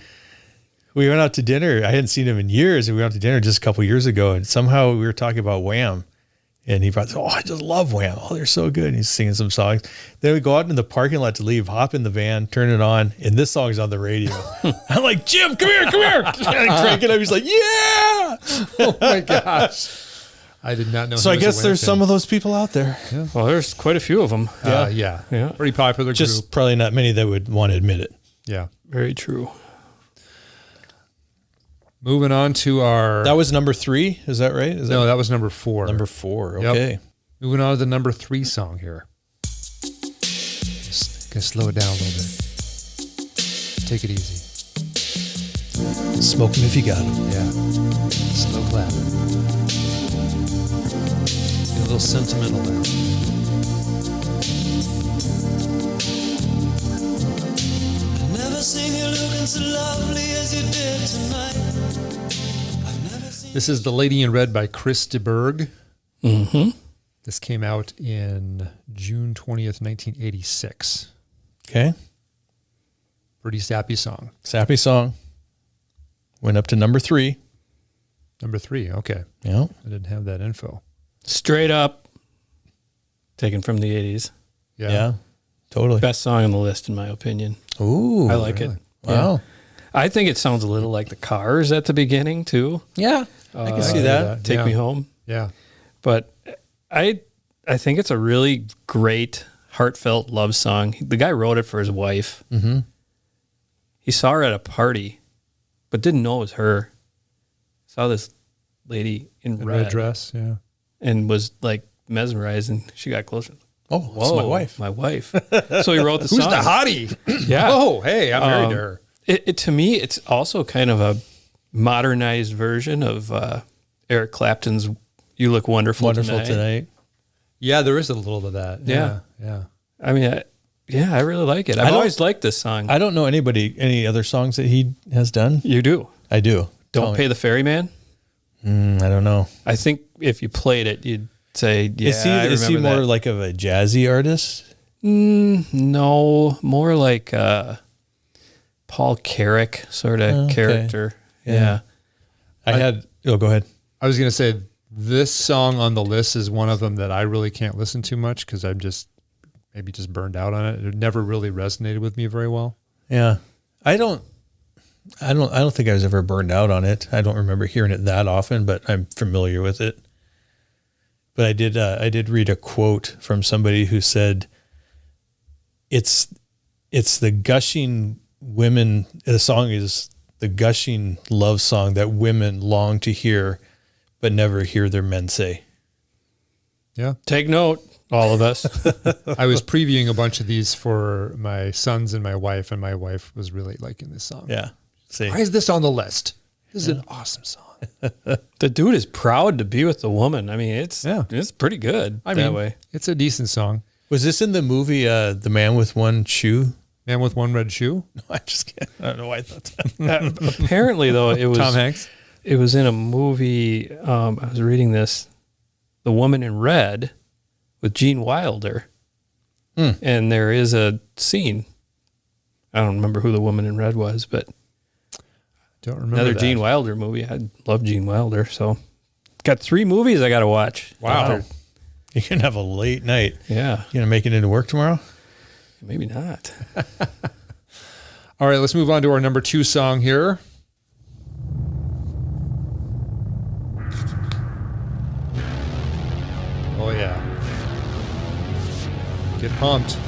We went out to dinner. I hadn't seen him in years. And we went out to dinner just a couple years ago. And somehow we were talking about Wham. And he brought, I just love Wham. Oh, they're so good. And he's singing some songs. Then we go out in the parking lot to leave, hop in the van, turn it on, and this song's on the radio. I'm like, Jim, come here. And I crank it up. He's like, yeah.
Oh my gosh. I did not know.
So I guess there's some of those people out there.
Yeah.
Well, there's quite a few of them.
Yeah. Pretty popular
Just
group.
probably not many that would want to admit it.
Yeah.
Very true.
Moving on to our.
That was number 3. Is that right?
No, that was number 4.
Number 4.
Yep.
Okay.
Moving on to the number 3 song here. Just gonna slow it down a little bit. Take it easy.
Smoke 'em if you got 'em.
Yeah. Slow clap. Get a little sentimental now.
Never seen you looking so lovely as you did tonight.
This is The Lady in Red by Chris de Burgh.
Mm-hmm.
This came out in June 20th, 1986.
Okay.
Pretty sappy song.
Sappy song. Went up to number 3.
Number 3. Okay.
Yeah.
I didn't have that info.
Straight up. Taken from the 80s.
Yeah. Totally.
Best song on the list, in my opinion.
Ooh.
I like it.
Wow.
I think it sounds a little like the Cars at the beginning, too.
Yeah. I can see that.
Take
Yeah.
Me Home.
Yeah.
But I think it's a really great, heartfelt love song. The guy wrote it for his wife.
Mm-hmm.
He saw her at a party, but didn't know it was her. Saw this lady in
The
red,
red dress. Yeah.
and was like mesmerized, and she got closer.
Oh, it's my wife.
My wife. So he wrote the song.
Who's the hottie?
Yeah.
Oh, hey, I'm married to her.
It to me, it's also kind of a modernized version of Eric Clapton's "You Look Wonderful, Tonight."
Yeah, there is a little of that.
Yeah.
Yeah.
I mean, I really like it. I've
don't-
always liked this song.
I don't know any other songs that he has done.
You do.
I do. Tell
Don't
me.
Pay the Ferryman.
I don't know.
I think if you played it, you'd say, "Yeah."
Is he
I remember
more
that.
like of a jazzy artist?
No, more like Paul Carrick sort of
Okay.
character.
Yeah.
Yeah.
Go ahead.
I was going to say this song on the list is one of them that I really can't listen to much because I'm maybe just burned out on it. It never really resonated with me very well.
Yeah. I don't I don't think I was ever burned out on it. I don't remember hearing it that often, but I'm familiar with it. But I did read a quote from somebody who said, it's the gushing women. The song is the gushing love song that women long to hear, but never hear their men say.
Yeah.
Take note, all of us.
I was previewing a bunch of these for my sons and my wife was really liking this song.
Yeah. See.
Why is this on the list? This is an awesome song.
The dude is proud to be with the woman. I mean, it's pretty good that way.
It's a decent song.
Was this in the movie The Man with One Shoe?
Man with One Red Shoe?
No, I just can't. I don't know why I thought that.
Apparently, though, it was
Tom Hanks.
It was in a movie. I was reading this, The Woman in Red, with Gene Wilder, and there is a scene. I don't remember who the woman in red was, but
Don't remember
another
that.
Gene Wilder movie. I love Gene Wilder, so got 3 movies I got to watch.
Wow.
You're going to have a late night.
Yeah,
You going to make it into work tomorrow?
maybe not.
All right, let's move on to our number 2 song here. Oh, yeah. Get pumped.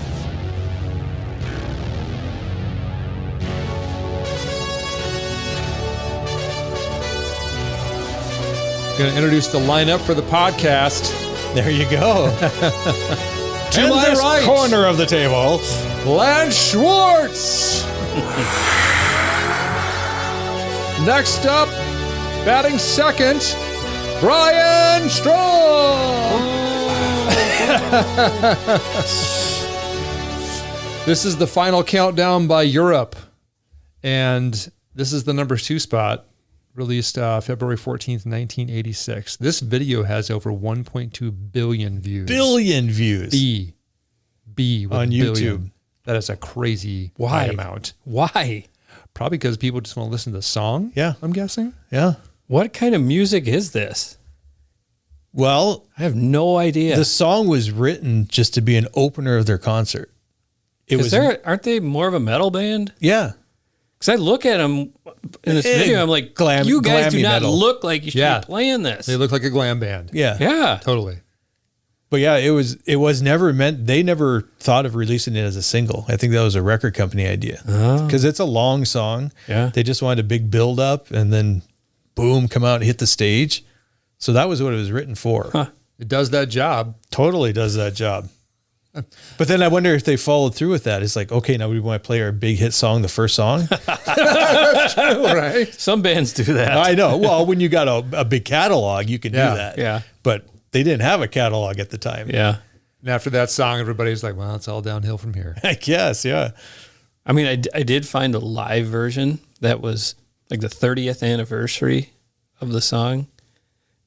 Going to introduce the lineup for the podcast.
There you go.
To
In
my
this
right,
corner of the table.
Lance Schwartz. Next up, batting second, Brian Strom. This is the final countdown by Europe. And this is the number 2 spot, released February 14th, 1986. This video has over 1.2 billion views.
Billion views.
B with
On
billion.
YouTube.
That is a crazy high amount.
Why?
Probably because people just want to listen to the song.
Yeah.
I'm guessing.
Yeah.
What kind of music is this?
Well,
I have no idea.
the song was written just to be an opener of their concert.
Aren't they more of a metal band?
Yeah.
Because I look at them in this video, I'm like, you guys do
glammy
not
metal.
look like you should
Yeah.
be playing this.
They look like a glam band.
Yeah.
Yeah.
Totally.
But yeah, it was never meant, they never thought of releasing it as a single. I think that was a record company idea. Because it's a long song.
Yeah.
They just wanted a big build up and then boom, come out and hit the stage. So that was what it was written for.
Huh.
It does that job.
Totally does that job. But then I wonder if they followed through with that. It's like, okay, now we want to play our big hit song, the first song.
Right.
Some bands do that.
I know. Well, when you got a big catalog, you can do that.
Yeah.
But they didn't have a catalog at the time.
Yeah.
And after that song, everybody's like, well, it's all downhill from here.
I guess, yeah.
I mean, I did find a live version that was like the 30th anniversary of the song.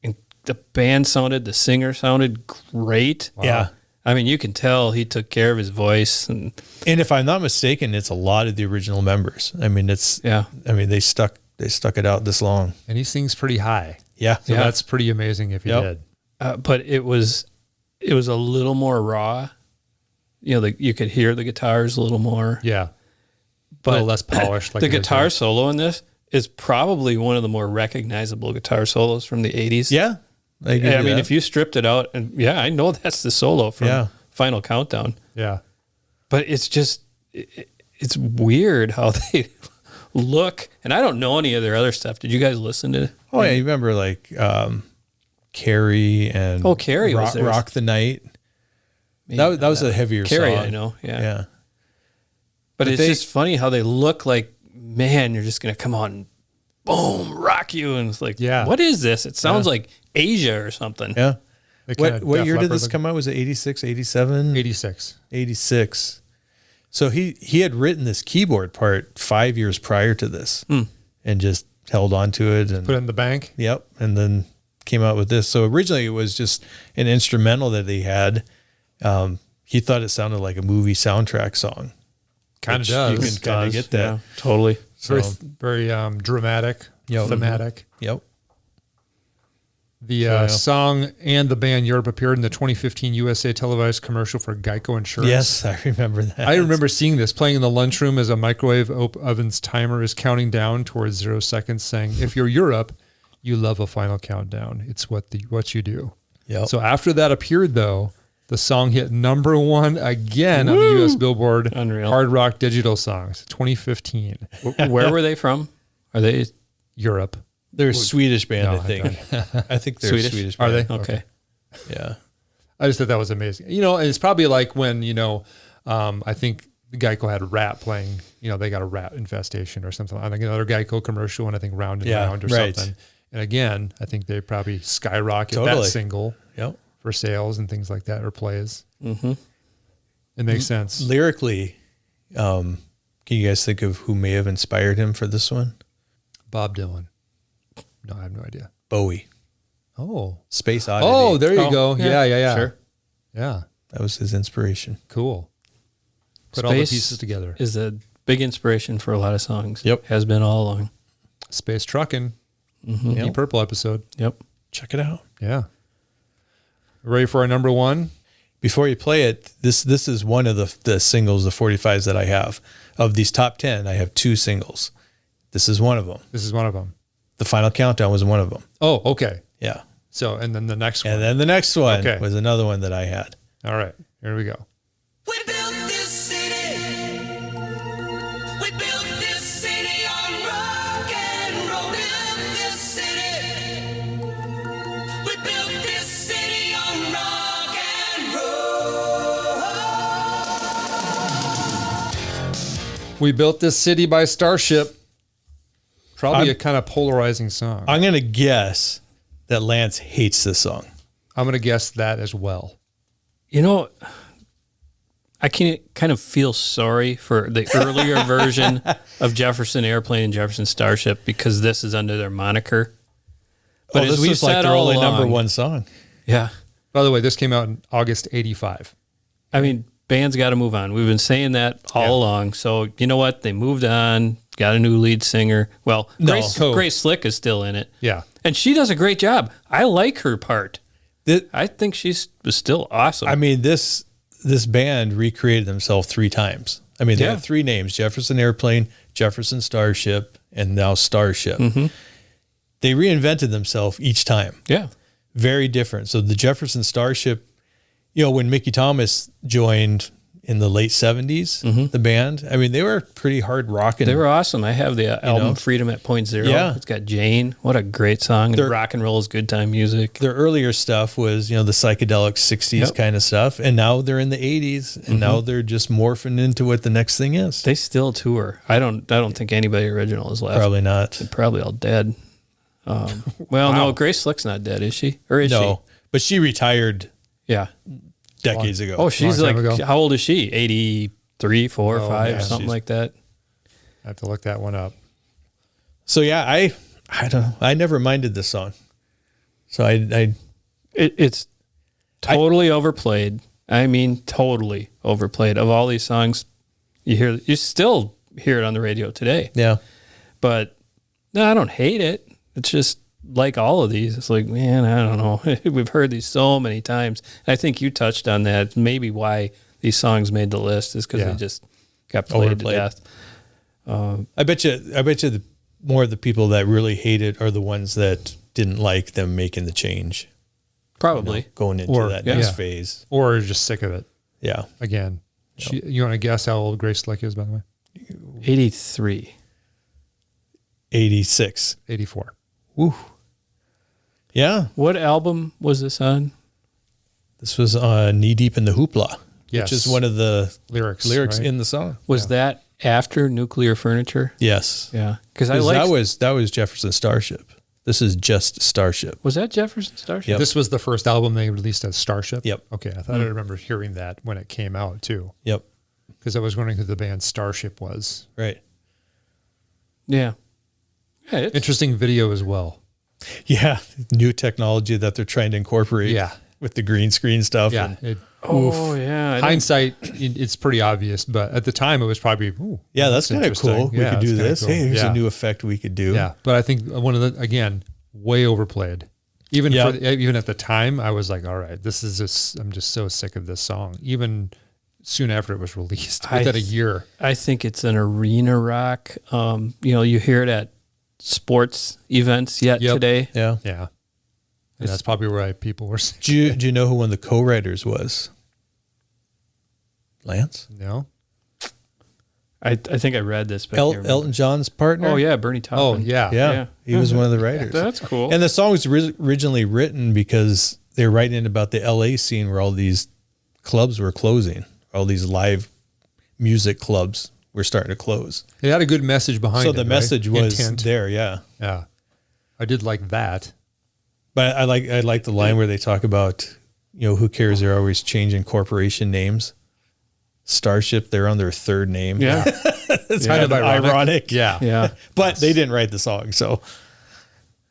And the singer sounded great.
Wow. Yeah.
I mean, you can tell he took care of his voice. And
if I'm not mistaken, it's a lot of the original members. I mean, they stuck it out this long.
And he sings pretty high.
Yeah.
So that's pretty amazing if he did.
but it was a little more raw. You know, you could hear the guitars a little more.
Yeah.
But
a little less polished.
The guitar solo in this is probably one of the more recognizable guitar solos from the 80s.
Yeah.
I mean, if you stripped it out, and I know that's the solo from Final Countdown.
Yeah.
But it's just, it's weird how they look. And I don't know any of their other stuff. Did you guys listen to it?
Oh, yeah. You remember like Carrie and
Carrie was there.
Rock the Night. That was a heavier
Carrie,
song.
I know. Yeah.
Yeah.
But it's just funny how they look like, man, you're just going to come on and boom, rock you. And it's like, what is this? It sounds like Asia or something.
Yeah. What year did this come out? Was it 86, 87?
86.
86. So he had written this keyboard part 5 years prior to this and just held on to it. And
put it in the bank?
Yep. And then came out with this. So originally it was just an instrumental that he had. He thought it sounded like a movie soundtrack song.
Kind of does.
You can kind of get that.
Yeah, totally.
Very dramatic, thematic.
Yep.
The song and the band Europe appeared in the 2015 USA televised commercial for Geico Insurance.
Yes, I remember that.
I remember seeing this playing in the lunchroom as a microwave oven's timer is counting down towards 0 seconds, saying, "If you're Europe, you love a final countdown. It's what you do."
Yep.
So after that appeared, though, the song hit #1 again on the U.S. Billboard
Unreal.
Hard Rock Digital Songs, 2015.
Where were they from? Are they
Europe.
They're a Swedish band,
No,
I think. I think they're
Swedish?
a Swedish
Are
band.
they?
okay?
Yeah.
I just thought that was amazing. And it's probably like when, I think Geico had rat playing, they got a rat infestation or something. I think another Geico commercial and I think Round and Round or something. And again, I think they probably skyrocket that single for sales and things like that or plays. Mm-hmm. It makes sense.
Lyrically, can you guys think of who may have inspired him for this one?
Bob Dylan. No, I have no idea.
Bowie.
Oh.
Space Oddity.
Oh, there you go. Yeah.
Sure.
Yeah.
That was his inspiration.
Cool. Put all the pieces together.
Is a big inspiration for a lot of songs.
Yep.
Has been all along.
Space Truckin'.
Mm-hmm.
Deep Purple episode.
Yep.
Check it out.
Yeah. Ready for our #1?
Before you play it, this is one of the singles, the 45s that I have. Of these top 10, I have 2 singles. This is one of them.
This is one of them.
The Final Countdown was one of them.
Oh, okay.
Yeah.
So, and then the next one.
And then the next one was another one that I had.
All right. Here we go.
We built this city. We built this city on rock and roll. Built this city. We built this city on rock and roll.
We Built This City by Starship. Probably a kind of polarizing song.
I'm going to guess that Lance hates this song.
I'm going to guess that as well.
I can kind of feel sorry for the earlier version of Jefferson Airplane and Jefferson Starship because this is under their moniker. But as
this
we've
was like
said
their
all
only
along,
#1 song.
Yeah.
By the way, this came out in August '85.
I mean, bands got to move on. We've been saying that all along. So you know what? They moved on. Got a new lead singer. Well, Grace Slick is still in it.
Yeah.
And she does a great job. I like her part. I think she's still awesome.
I mean, this band recreated themselves 3 times. I mean, they have 3 names: Jefferson Airplane, Jefferson Starship, and now Starship.
Mm-hmm.
They reinvented themselves each time.
Yeah.
Very different. So the Jefferson Starship, when Mickey Thomas joined in the late 70s, the band, I mean, they were pretty hard rocking.
They were awesome. I have the album Freedom at Point Zero.
Yeah.
It's got Jane. What a great song. And rock and roll is good time music.
Their earlier stuff was, the psychedelic 60s kind of stuff. And now they're in the 80s, and now they're just morphing into what the next thing is.
They still tour. I don't think anybody original is left.
Probably not.
They're probably all dead. No, Grace Slick's not dead, is she? Or is she?
But she retired
Yeah.
decades ago.
Oh, she's
Long time
like,
ago.
how old is she? 83, 4, 5,
man,
something like that.
I have to look that one up.
So yeah, I don't know. I never minded this song. So
It's totally overplayed. I mean, totally overplayed. Of all these songs, you still hear it on the radio today.
yeah.
But no, I don't hate it. It's just like all of these. It's like, man, I don't know. We've heard these so many times. I think you touched on that. Maybe why these songs made the list is because they just got played
Overplayed.
to death.
I bet you more of the people that really hate it are the ones that didn't like them making the change.
Probably.
Going into that next phase.
Or are just sick of it.
Yeah.
Again. You want to guess how old Grace Slick is, by the way?
83.
86.
84.
Woo. Yeah.
What album was this on?
This was Knee Deep in the Hoopla,
Yes.
which is one of the
Lyrics right?
in the song.
Was that after Nuclear Furniture?
Yes.
Yeah. Because
that was Jefferson Starship. This is just Starship.
Was that Jefferson Starship?
Yep.
This was the first album they released as Starship?
Yep.
Okay. I thought I remember hearing that when it came out, too.
Yep.
Because I was wondering who the band Starship was.
Right.
Yeah. Yeah,
Interesting video as well.
Yeah. New technology that they're trying to incorporate.
Yeah.
With the green screen stuff.
Yeah.
And,
yeah.
Hindsight, it's pretty obvious, but at the time it was probably,
yeah, that's kind of cool. We could do this.
Cool.
Hey, here's a new effect we could do.
Yeah. But I think one of the, again, way overplayed. Even even at the time, I was like, all right, this is just, I'm just so sick of this song. Even soon after it was released, within a year.
I think it's an arena rock. You hear it at sports events today.
Yeah.
Yeah. And that's probably why people were saying.
Do you know who one of the co-writers was? Lance?
No.
I think I read this. But
Elton John's partner?
Oh, yeah, Bernie Taupin.
Oh, yeah.
Yeah. He was one of the writers.
That's cool.
And the song was originally written because they were writing about the LA scene where all these clubs were closing. All these live music clubs were starting to close.
It had a good message behind it.
So the message was
Intent.
there, yeah.
Yeah. I did like that.
But I like the line where they talk about, who cares? They're always changing corporation names. Starship, they're on their third name.
Yeah.
It's kind of ironic.
Yeah.
Yeah.
But they didn't write the song. So,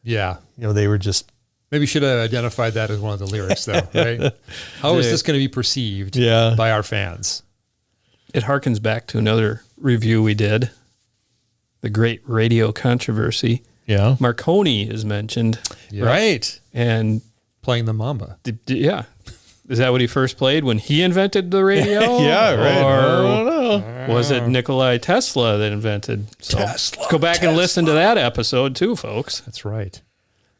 Yeah.
they were just.
Maybe should have identified that as one of the lyrics, though, right? How is this going to be perceived by our fans?
It harkens back to another review we did, the Great Radio Controversy.
Yeah.
Marconi is mentioned.
Yeah.
Right.
And
Playing the Mamba.
yeah. Is that what he first played when he invented the radio?
Yeah, right.
Or
I don't know.
was it Nikolai Tesla that invented? So
Tesla.
Go back and listen to that episode too, folks.
That's right.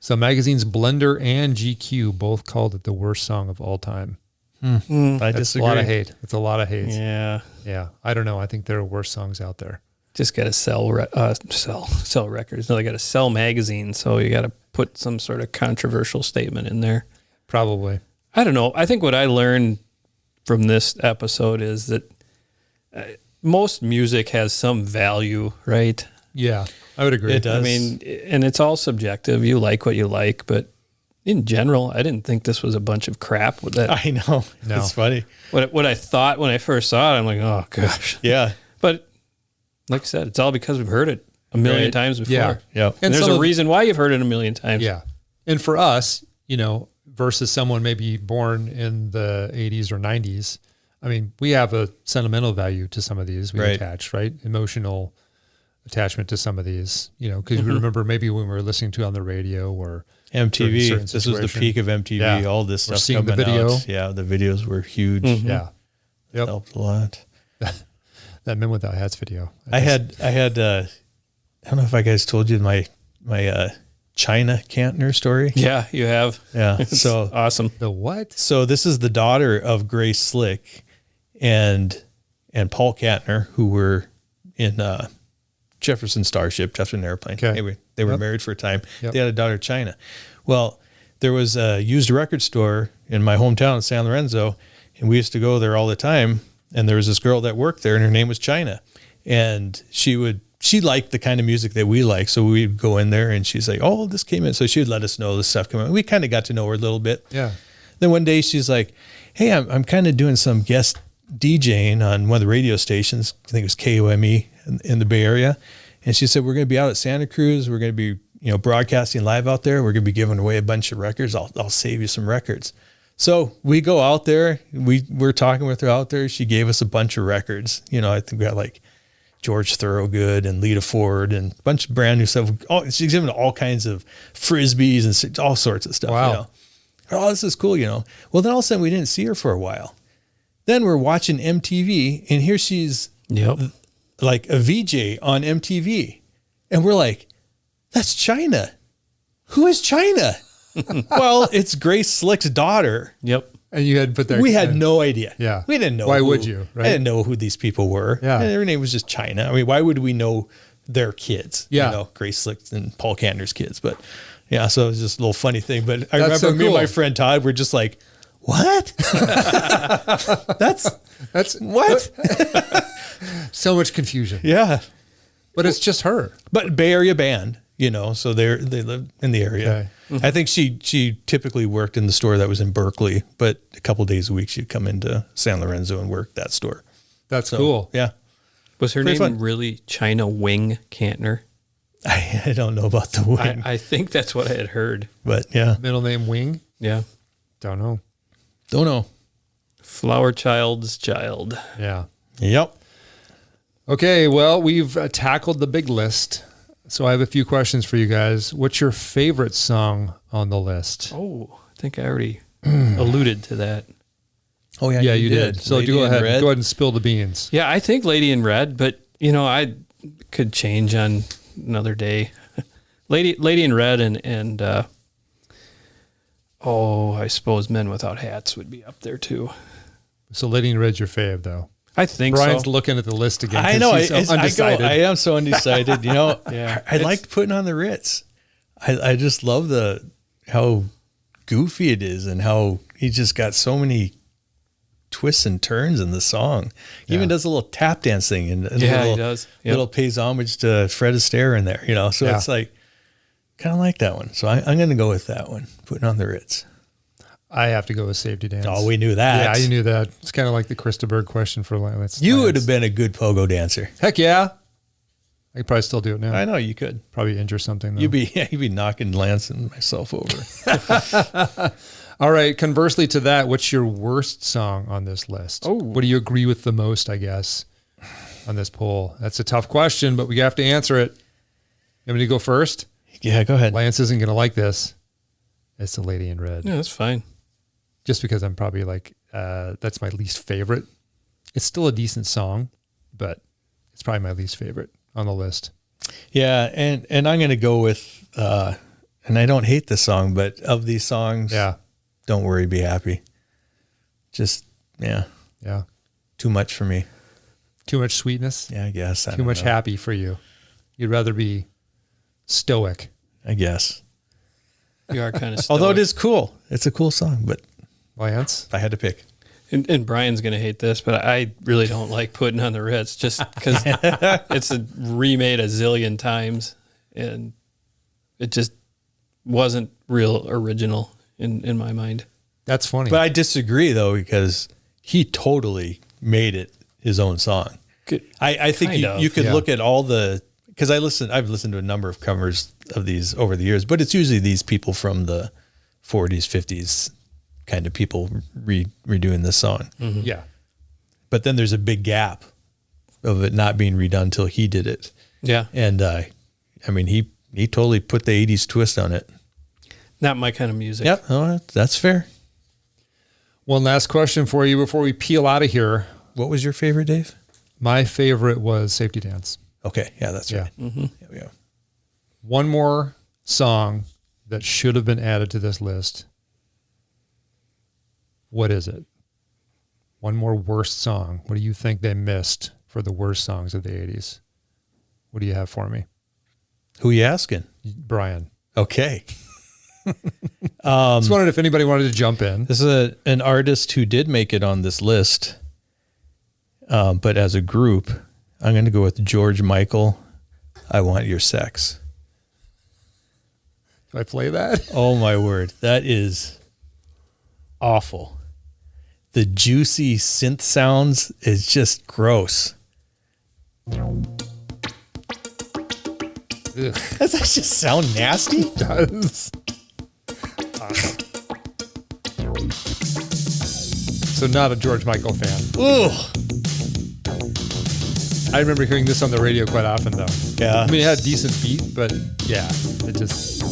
So magazines Blender and GQ both called it the worst song of all time.
I
That's
disagree.
a lot of hate. It's a lot of hate.
Yeah.
Yeah. I don't know. I think there are worse songs out there.
Just got to sell records. No, they got to sell magazines. So you got to put some sort of controversial statement in there.
Probably.
I don't know. I think what I learned from this episode is that most music has some value, right?
Yeah, I would agree.
It does.
I mean, and it's all subjective. You like what you like, but in general, I didn't think this was a bunch of crap.
I know.
No.
It's funny.
What I thought when I first saw it, I'm like, oh gosh.
Yeah.
But like I said, it's all because we've heard it a million
Right.
times before.
Yeah.
Yeah.
And there's
some
a
of-
reason why you've heard it a million times.
Yeah. And for us, versus someone maybe born in the 80s or 90s, I mean, we have a sentimental value to some of these we
Right.
attach, right? Emotional attachment to some of these, because we remember maybe when we were listening to it on the radio or
MTV.
certain
This was the
situation.
peak of MTV.
Yeah.
All this
Or
stuff
seeing the
coming
video.
out. Yeah, the videos were huge.
Yeah. Yep.
Helped a lot.
That Men Without Hats video.
I had. I don't know if I guys told you my China Kantner story.
Yeah, you have.
Yeah.
It's
So
awesome.
The what?
So this is the daughter of Grace Slick and Paul Kantner, who were in Jefferson Airplane.
Okay.
Anyway, they were
Yep.
married for a time.
Yep.
They had a daughter, China. Well, there was a used record store in my hometown, San Lorenzo, and we used to go there all the time. And there was this girl that worked there, and her name was China. And she liked the kind of music that we like. So we'd go in there and she's like, oh, this came in. So she would let us know this stuff coming in. We kind of got to know her a little bit.
Yeah.
Then one day she's like, hey, I'm kind of doing some guest DJing on one of the radio stations. I think it was KOME in the Bay Area. And she said, we're going to be out at Santa Cruz. We're going to be, broadcasting live out there. We're going to be giving away a bunch of records. I'll save you some records. So we go out there. We're talking with her out there. She gave us a bunch of records. I think we got like George Thorogood and Lita Ford and a bunch of brand new stuff. She's given all kinds of Frisbees and all sorts of stuff.
Wow.
Oh, this is cool, Well, then all of a sudden we didn't see her for a while. Then we're watching MTV, and here she's like a VJ on MTV. And we're like, that's China. Who is China? Well, it's Grace Slick's daughter.
Yep.
And you had put that.
We had no idea.
Yeah.
We didn't know.
Why would you, right?
I didn't know who these people were.
Yeah.
And their name was just China. I mean, why would we know their kids?
Yeah.
Grace Slick and Paul Kantner's kids. But yeah, so it was just a little funny thing. But I
That's
remember
so
me and my
cool.
friend Todd were just like, what? That's what?
so much confusion.
Yeah.
But it's just her.
But Bay Area band, so they live in the area.
Okay.
I think she typically worked in the store that was in Berkeley, but a couple of days a week she'd come into San Lorenzo and work that store.
That's
So,
cool.
Yeah.
Was her
Pretty
name
fun.
really China Wing Kantner?
I don't know about the wing,
I think that's what I had heard.
but yeah,
Middle name Wing?
Yeah.
Don't know.
don't know.
Flower Child's child.
Yeah.
Yep.
Okay, well, we've tackled the big list. So I have a few questions for you guys. What's your favorite song on the list?
Oh, I think I already alluded to that.
Oh yeah,
Yeah, you did. So
Lady
go
in
ahead.
Red.
Go ahead and spill the beans.
Yeah, I think Lady in Red, but I could change on another day. Lady in Red and I suppose Men Without Hats would be up there too.
So Lady in Red's your fave, though.
I think
Brian's
so.
looking at the list again.
I know.
He's so undecided.
I am so undecided.
Yeah,
I liked putting on the Ritz. I just love how goofy it is and how he just got so many twists and turns in the song. He even does a little tap dance thing and
he
little,
does. Yep.
little pays homage to Fred Astaire in there. So
Yeah.
it's like kind of like that one. So I'm going to go with that one. Putting on the Ritz.
I have to go with Safety Dance.
Oh, we knew that.
Yeah, you knew that. It's kind of like the Christopher question for Lance.
You would have been a good pogo dancer.
Heck yeah. I could probably still do it now.
I know you could.
Probably injure something, though.
You'd be knocking Lance and myself over.
All right. Conversely to that, what's your worst song on this list?
Oh.
What do you agree with the most, I guess, on this poll? That's a tough question, but we have to answer it. You want me to go first?
Yeah, go ahead.
Lance isn't going to like this. It's The Lady in Red.
Yeah, that's fine.
Just because I'm probably that's my least favorite. It's still a decent song, but it's probably my least favorite on the list.
Yeah, and I'm going to go with, and I don't hate this song, but of these songs, Don't Worry, Be Happy. Just,
Yeah.
too much for me.
Too much sweetness.
Yeah, I guess.
Too much happy for you. You'd rather be stoic.
I guess.
You are kind of
Although it is cool. It's a cool song, but
Lance?
if I had to pick.
And Brian's going to hate this, but I really don't like Putting on the Ritz just because it's remade a zillion times and it just wasn't real original in my mind.
That's funny.
But I disagree, though, because he totally made it his own song. I think you could look at all the, because I've listened to a number of covers of these over the years, but it's usually these people from the 40s, 50s kind of people redoing this song.
Mm-hmm.
Yeah.
But then there's a big gap of it not being redone until he did it.
Yeah.
And I mean, he totally put the 80s twist on it.
Not my kind of music.
Yep. Oh, that's fair.
One last question for you before we peel out of here.
What was your favorite, Dave?
My favorite was Safety Dance.
Okay. Yeah, that's right.
Mm-hmm.
Yeah.
One more song that should have been added to this list. What is it? One more worst song. What do you think they missed for the worst songs of the 80s? What do you have for me?
Who are you asking?
Brian.
Okay.
Just wondered if anybody wanted to jump in.
This is an artist who did make it on this list, but as a group, I'm going to go with George Michael. I Want Your Sex.
Do I play that?
Oh my word, that is awful. The juicy synth sounds is just gross.
Ugh.
Does that just sound nasty?
It does. So not a George Michael fan.
Ugh.
I remember hearing this on the radio quite often, though.
Yeah.
I mean, it had a decent beat, but yeah, it just...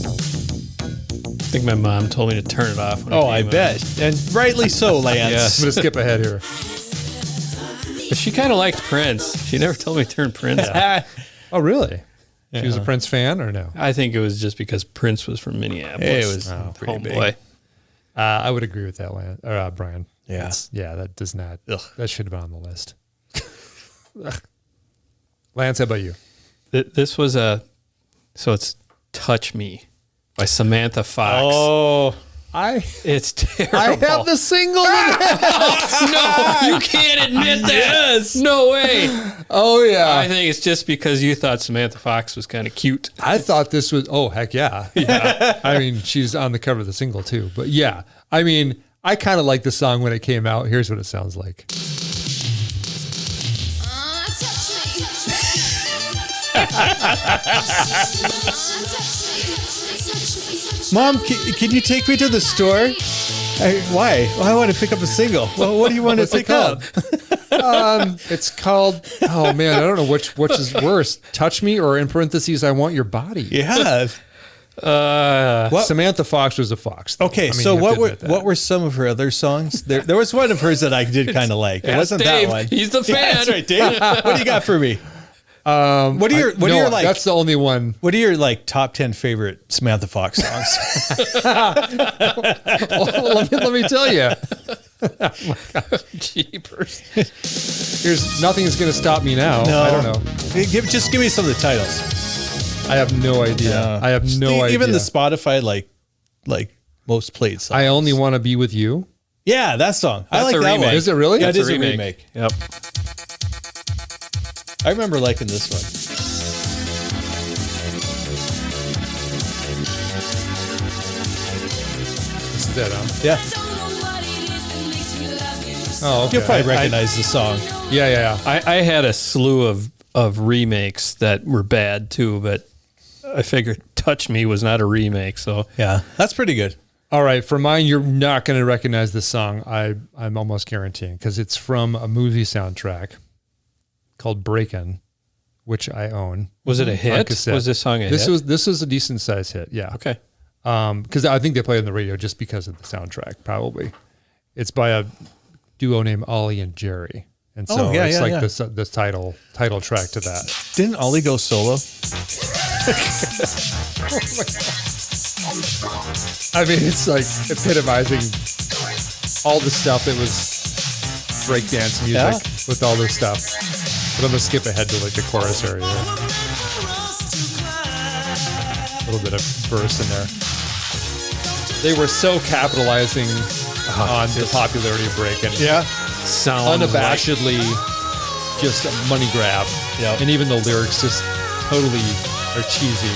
I think my mom told me to turn it off. When it
Oh, I
came out.
bet. And rightly so, Lance.
I'm going to skip ahead here.
But she kind of liked Prince. She never told me to turn Prince off.
Oh, really?
Yeah.
She was a Prince fan or no?
I think it was just because Prince was from Minneapolis.
It was pretty
homeboy.
big.
I would agree with that, Brian.
Yeah.
That does not.
Ugh.
That should have been on the list. Lance, how about you?
This was so it's Touch Me by Samantha Fox.
Oh,
It's terrible.
I have the single.
No, you can't admit that.
Yes.
No way.
Oh, yeah.
I think it's just because you thought Samantha Fox was kind of cute.
I thought this was, oh, heck yeah. Yeah. I mean, she's on the cover of the single too. But yeah, I mean, I kind of liked the song when it came out. Here's what it sounds like.
Mom, can you take me to the store? Why? Well, I want to pick up a single. Well, what do you want to
What's it
pick up?
It's called, oh man, I don't know which is worse. Touch Me or in parentheses, I Want Your Body.
Yeah.
Samantha Fox was a fox.
Okay,
I mean,
so
you have to admit that.
what were some of her other songs? There was one of hers that I did kind of like. It
Ask
wasn't
Dave.
that one.
He's the
Yeah,
fan.
that's right, Dave. What do you got for me? What are your like?
That's the only one.
What are your like top 10 favorite Samantha Fox songs?
Let me tell you.
Jeepers.
Here's nothing's going to stop me now. I don't know.
Just give me some of the titles.
I have no idea. I have no idea.
Even the Spotify like most played songs.
I only want to be with you.
Yeah, that song. I
That's
like
a
that
remake.
one.
Is it really?
Yeah, it
That's
is a remake.
Yep.
I remember liking this one.
This is it, huh?
Yeah,
Oh, okay.
you'll probably recognize the song.
Yeah.
I had a slew of remakes that were bad too, but I figured Touch Me was not a remake. So
Yeah, that's pretty good.
All right, for mine, you're not going to recognize this song. I'm almost guaranteeing because it's from a movie soundtrack called Breakin', which I own.
was it a
on
hit?
cassette.
Was this song a hit?
This was a decent sized hit. Yeah.
Okay.
Because I think they play it on the radio just because of the soundtrack. Probably, it's by a duo named Ollie and Jerry, and so it's like this title track to that.
Didn't Ollie go solo?
I mean, it's like epitomizing all the stuff that was breakdance music with all this stuff. But I'm gonna skip ahead to like the chorus area. A little bit of verse in there. They were so capitalizing on the popularity of breaking.
Yeah.
Sound
Unabashedly just a money grab.
Yep.
And even the lyrics just totally are cheesy.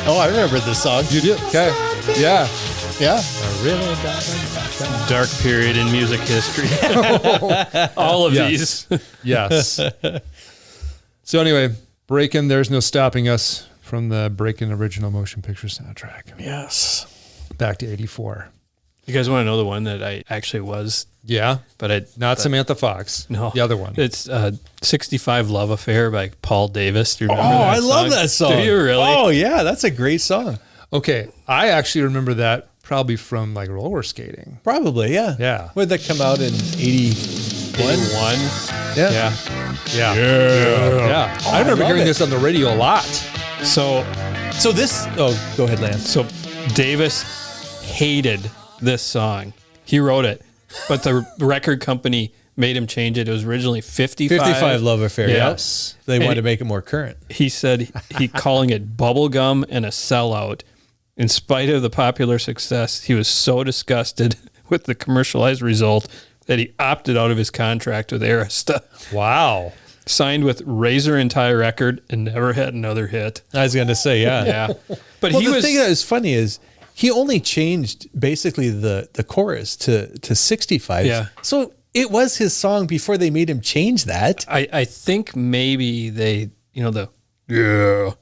Oh, I remember this song.
You do? Okay. Yeah.
Yeah.
dark period in music history. All of these.
Yes. So anyway, Breakin', There's No Stopping Us from the Breakin' original motion picture soundtrack.
Yes.
Back to 84.
You guys want to know the one that I actually was,
Yeah.
but
Not Samantha Fox.
no,
The other one.
It's 65 Love Affair by Paul Davis. Do you remember that
I love that song.
Do you really?
Oh, yeah. That's a great song.
Okay. I actually remember that probably from like roller skating.
Probably, yeah.
Yeah.
Would that come out in 81?
81.
Yeah.
Yeah.
Yeah. I remember
love
hearing
it.
this on the radio a lot.
So
this, go ahead, Lance.
So Davis hated this song. He wrote it, but the record company made him change it. It was originally 55
Love Affair.
Yes.
They
And
wanted to make it more current.
He said he calling it bubblegum and a sellout. In spite of the popular success, he was so disgusted with the commercialized result that he opted out of his contract with Arista.
Wow.
Signed with Razor and Tie Record and never had another hit.
I was going to say, yeah.
Yeah. But
Well,
he
the
was
thing that is funny is he only changed basically the chorus to 65.
Yeah.
So it was his song before they made him change that.
I think maybe they, the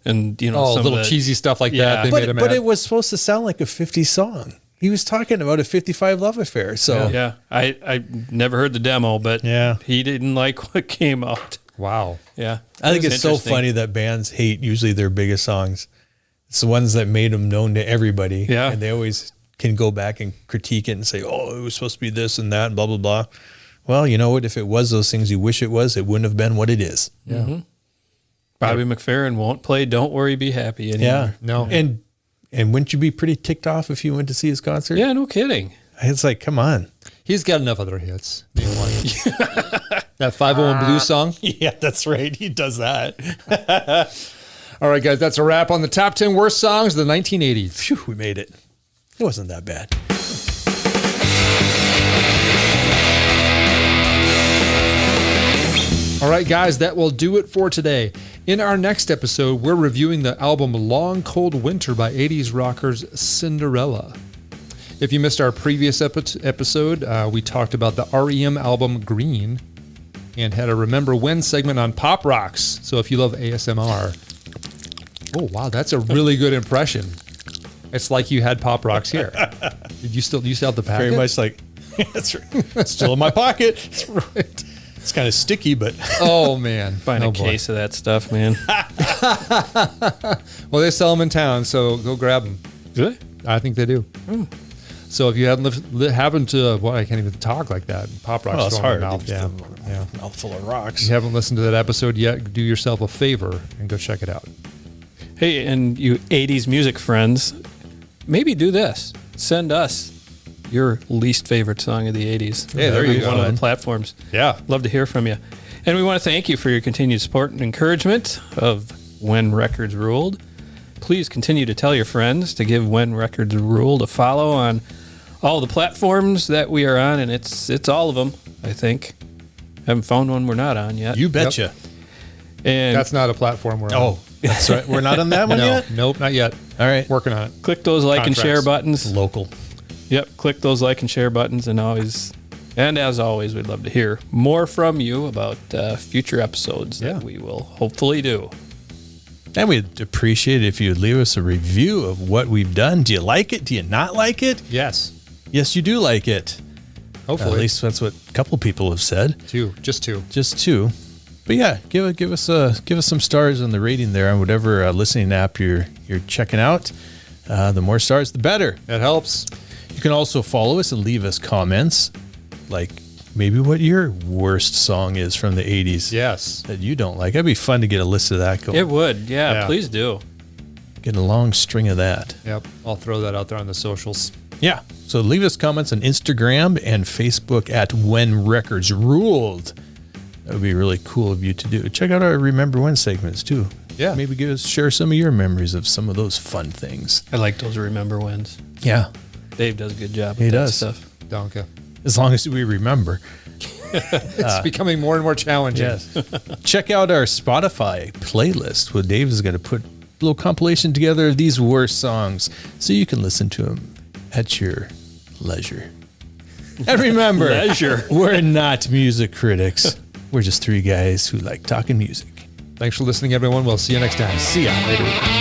and some
little
of the,
cheesy stuff like
Yeah.
that. They made him
But
add.
it was supposed to sound like a 50s song. He was talking about a 55 Love Affair. So
Yeah, I never heard the demo, but
Yeah.
he didn't like what came out.
Wow.
Yeah,
I think
It was
it's so
interesting.
funny that bands hate usually their biggest songs. It's the ones that made them known to everybody.
Yeah.
And they always can go back and critique it and say, oh, it was supposed to be this and that and blah, blah, blah. Well, you know what? If it was those things you wish it was, it wouldn't have been what it is.
Yeah. Bobby McFerrin won't play Don't Worry, Be Happy anymore.
Yeah.
No.
And wouldn't you be pretty ticked off if you went to see his concert?
Yeah, no kidding.
It's like, come on.
He's got enough other hits. Being one. That 501 Blues song.
Yeah, that's right. He does that.
All right, guys, that's a wrap on the top 10 worst songs of the 1980s.
Phew, we made it. It wasn't that bad.
All right, guys, that will do it for today. In our next episode, we're reviewing the album Long Cold Winter by 80s rockers Cinderella. If you missed our previous episode, we talked about the REM album Green and had a Remember When segment on Pop Rocks. So if you love ASMR, oh, wow, that's a really good impression. It's like you had Pop Rocks here. Did you still have the packet?
Very much like, that's right. Still in my pocket. That's right. It's kind of sticky, but
Oh, man.
Find
Oh,
a
boy.
case of that stuff, man.
Well, they sell them in town, so go grab them.
Really?
I think they do. So if you haven't to, well, I can't even talk like that. Pop rock's
it's
going in
hard.
my mouth. Yeah. Yeah.
Mouthful of rocks.
If you haven't listened to that episode yet, do yourself a favor and go check it out.
Hey, and you 80s music friends, maybe do this. Send us your least favorite song of the 80s.
Hey, there you go.
One of the platforms.
Yeah.
Love to hear from you. And we want to thank you for your continued support and encouragement of When Records Ruled. Please continue to tell your friends to give When Records Ruled a follow on all the platforms that we are on, and it's all of them, I think. Haven't found one we're not on yet.
You betcha.
And
That's not a platform we're on.
Oh, that's right. We're not on that one
No,
yet?
nope, not yet.
All right.
Working on it.
click those like and share
Contracts.
buttons.
Local.
Yep, click those like and share buttons, and as always, we'd love to hear more from you about future episodes that we will hopefully do.
And we'd appreciate it if you'd leave us a review of what we've done. Do you like it? Do you not like it?
Yes.
Yes, you do like it.
Hopefully.
At least that's what a couple people have said.
Just two.
Just two. But yeah, give us some stars on the rating there on whatever listening app you're checking out. The more stars, the better.
That helps.
You can also follow us and leave us comments, like maybe what your worst song is from the 80s.
Yes.
That you don't like. That'd be fun to get a list of that going.
It would, yeah.
Yeah.
Please do.
Get a long string of that.
Yep. I'll throw that out there on the socials.
Yeah. So leave us comments on Instagram and Facebook at When Records Ruled. That would be really cool of you to do. Check out our Remember When segments too.
Yeah.
Maybe share some of your memories of some of those fun things.
I like those remember wins.
Yeah.
Dave does a good job
He
with that
does.
stuff.
Donka.
As long as we remember.
It's becoming more and more challenging.
Yes. Check out our Spotify playlist where Dave is going to put a little compilation together of these worst songs so you can listen to them at your leisure. And remember, we're not music critics. We're just three guys who like talking music.
Thanks for listening, everyone. We'll see you next time.
See ya.
Later.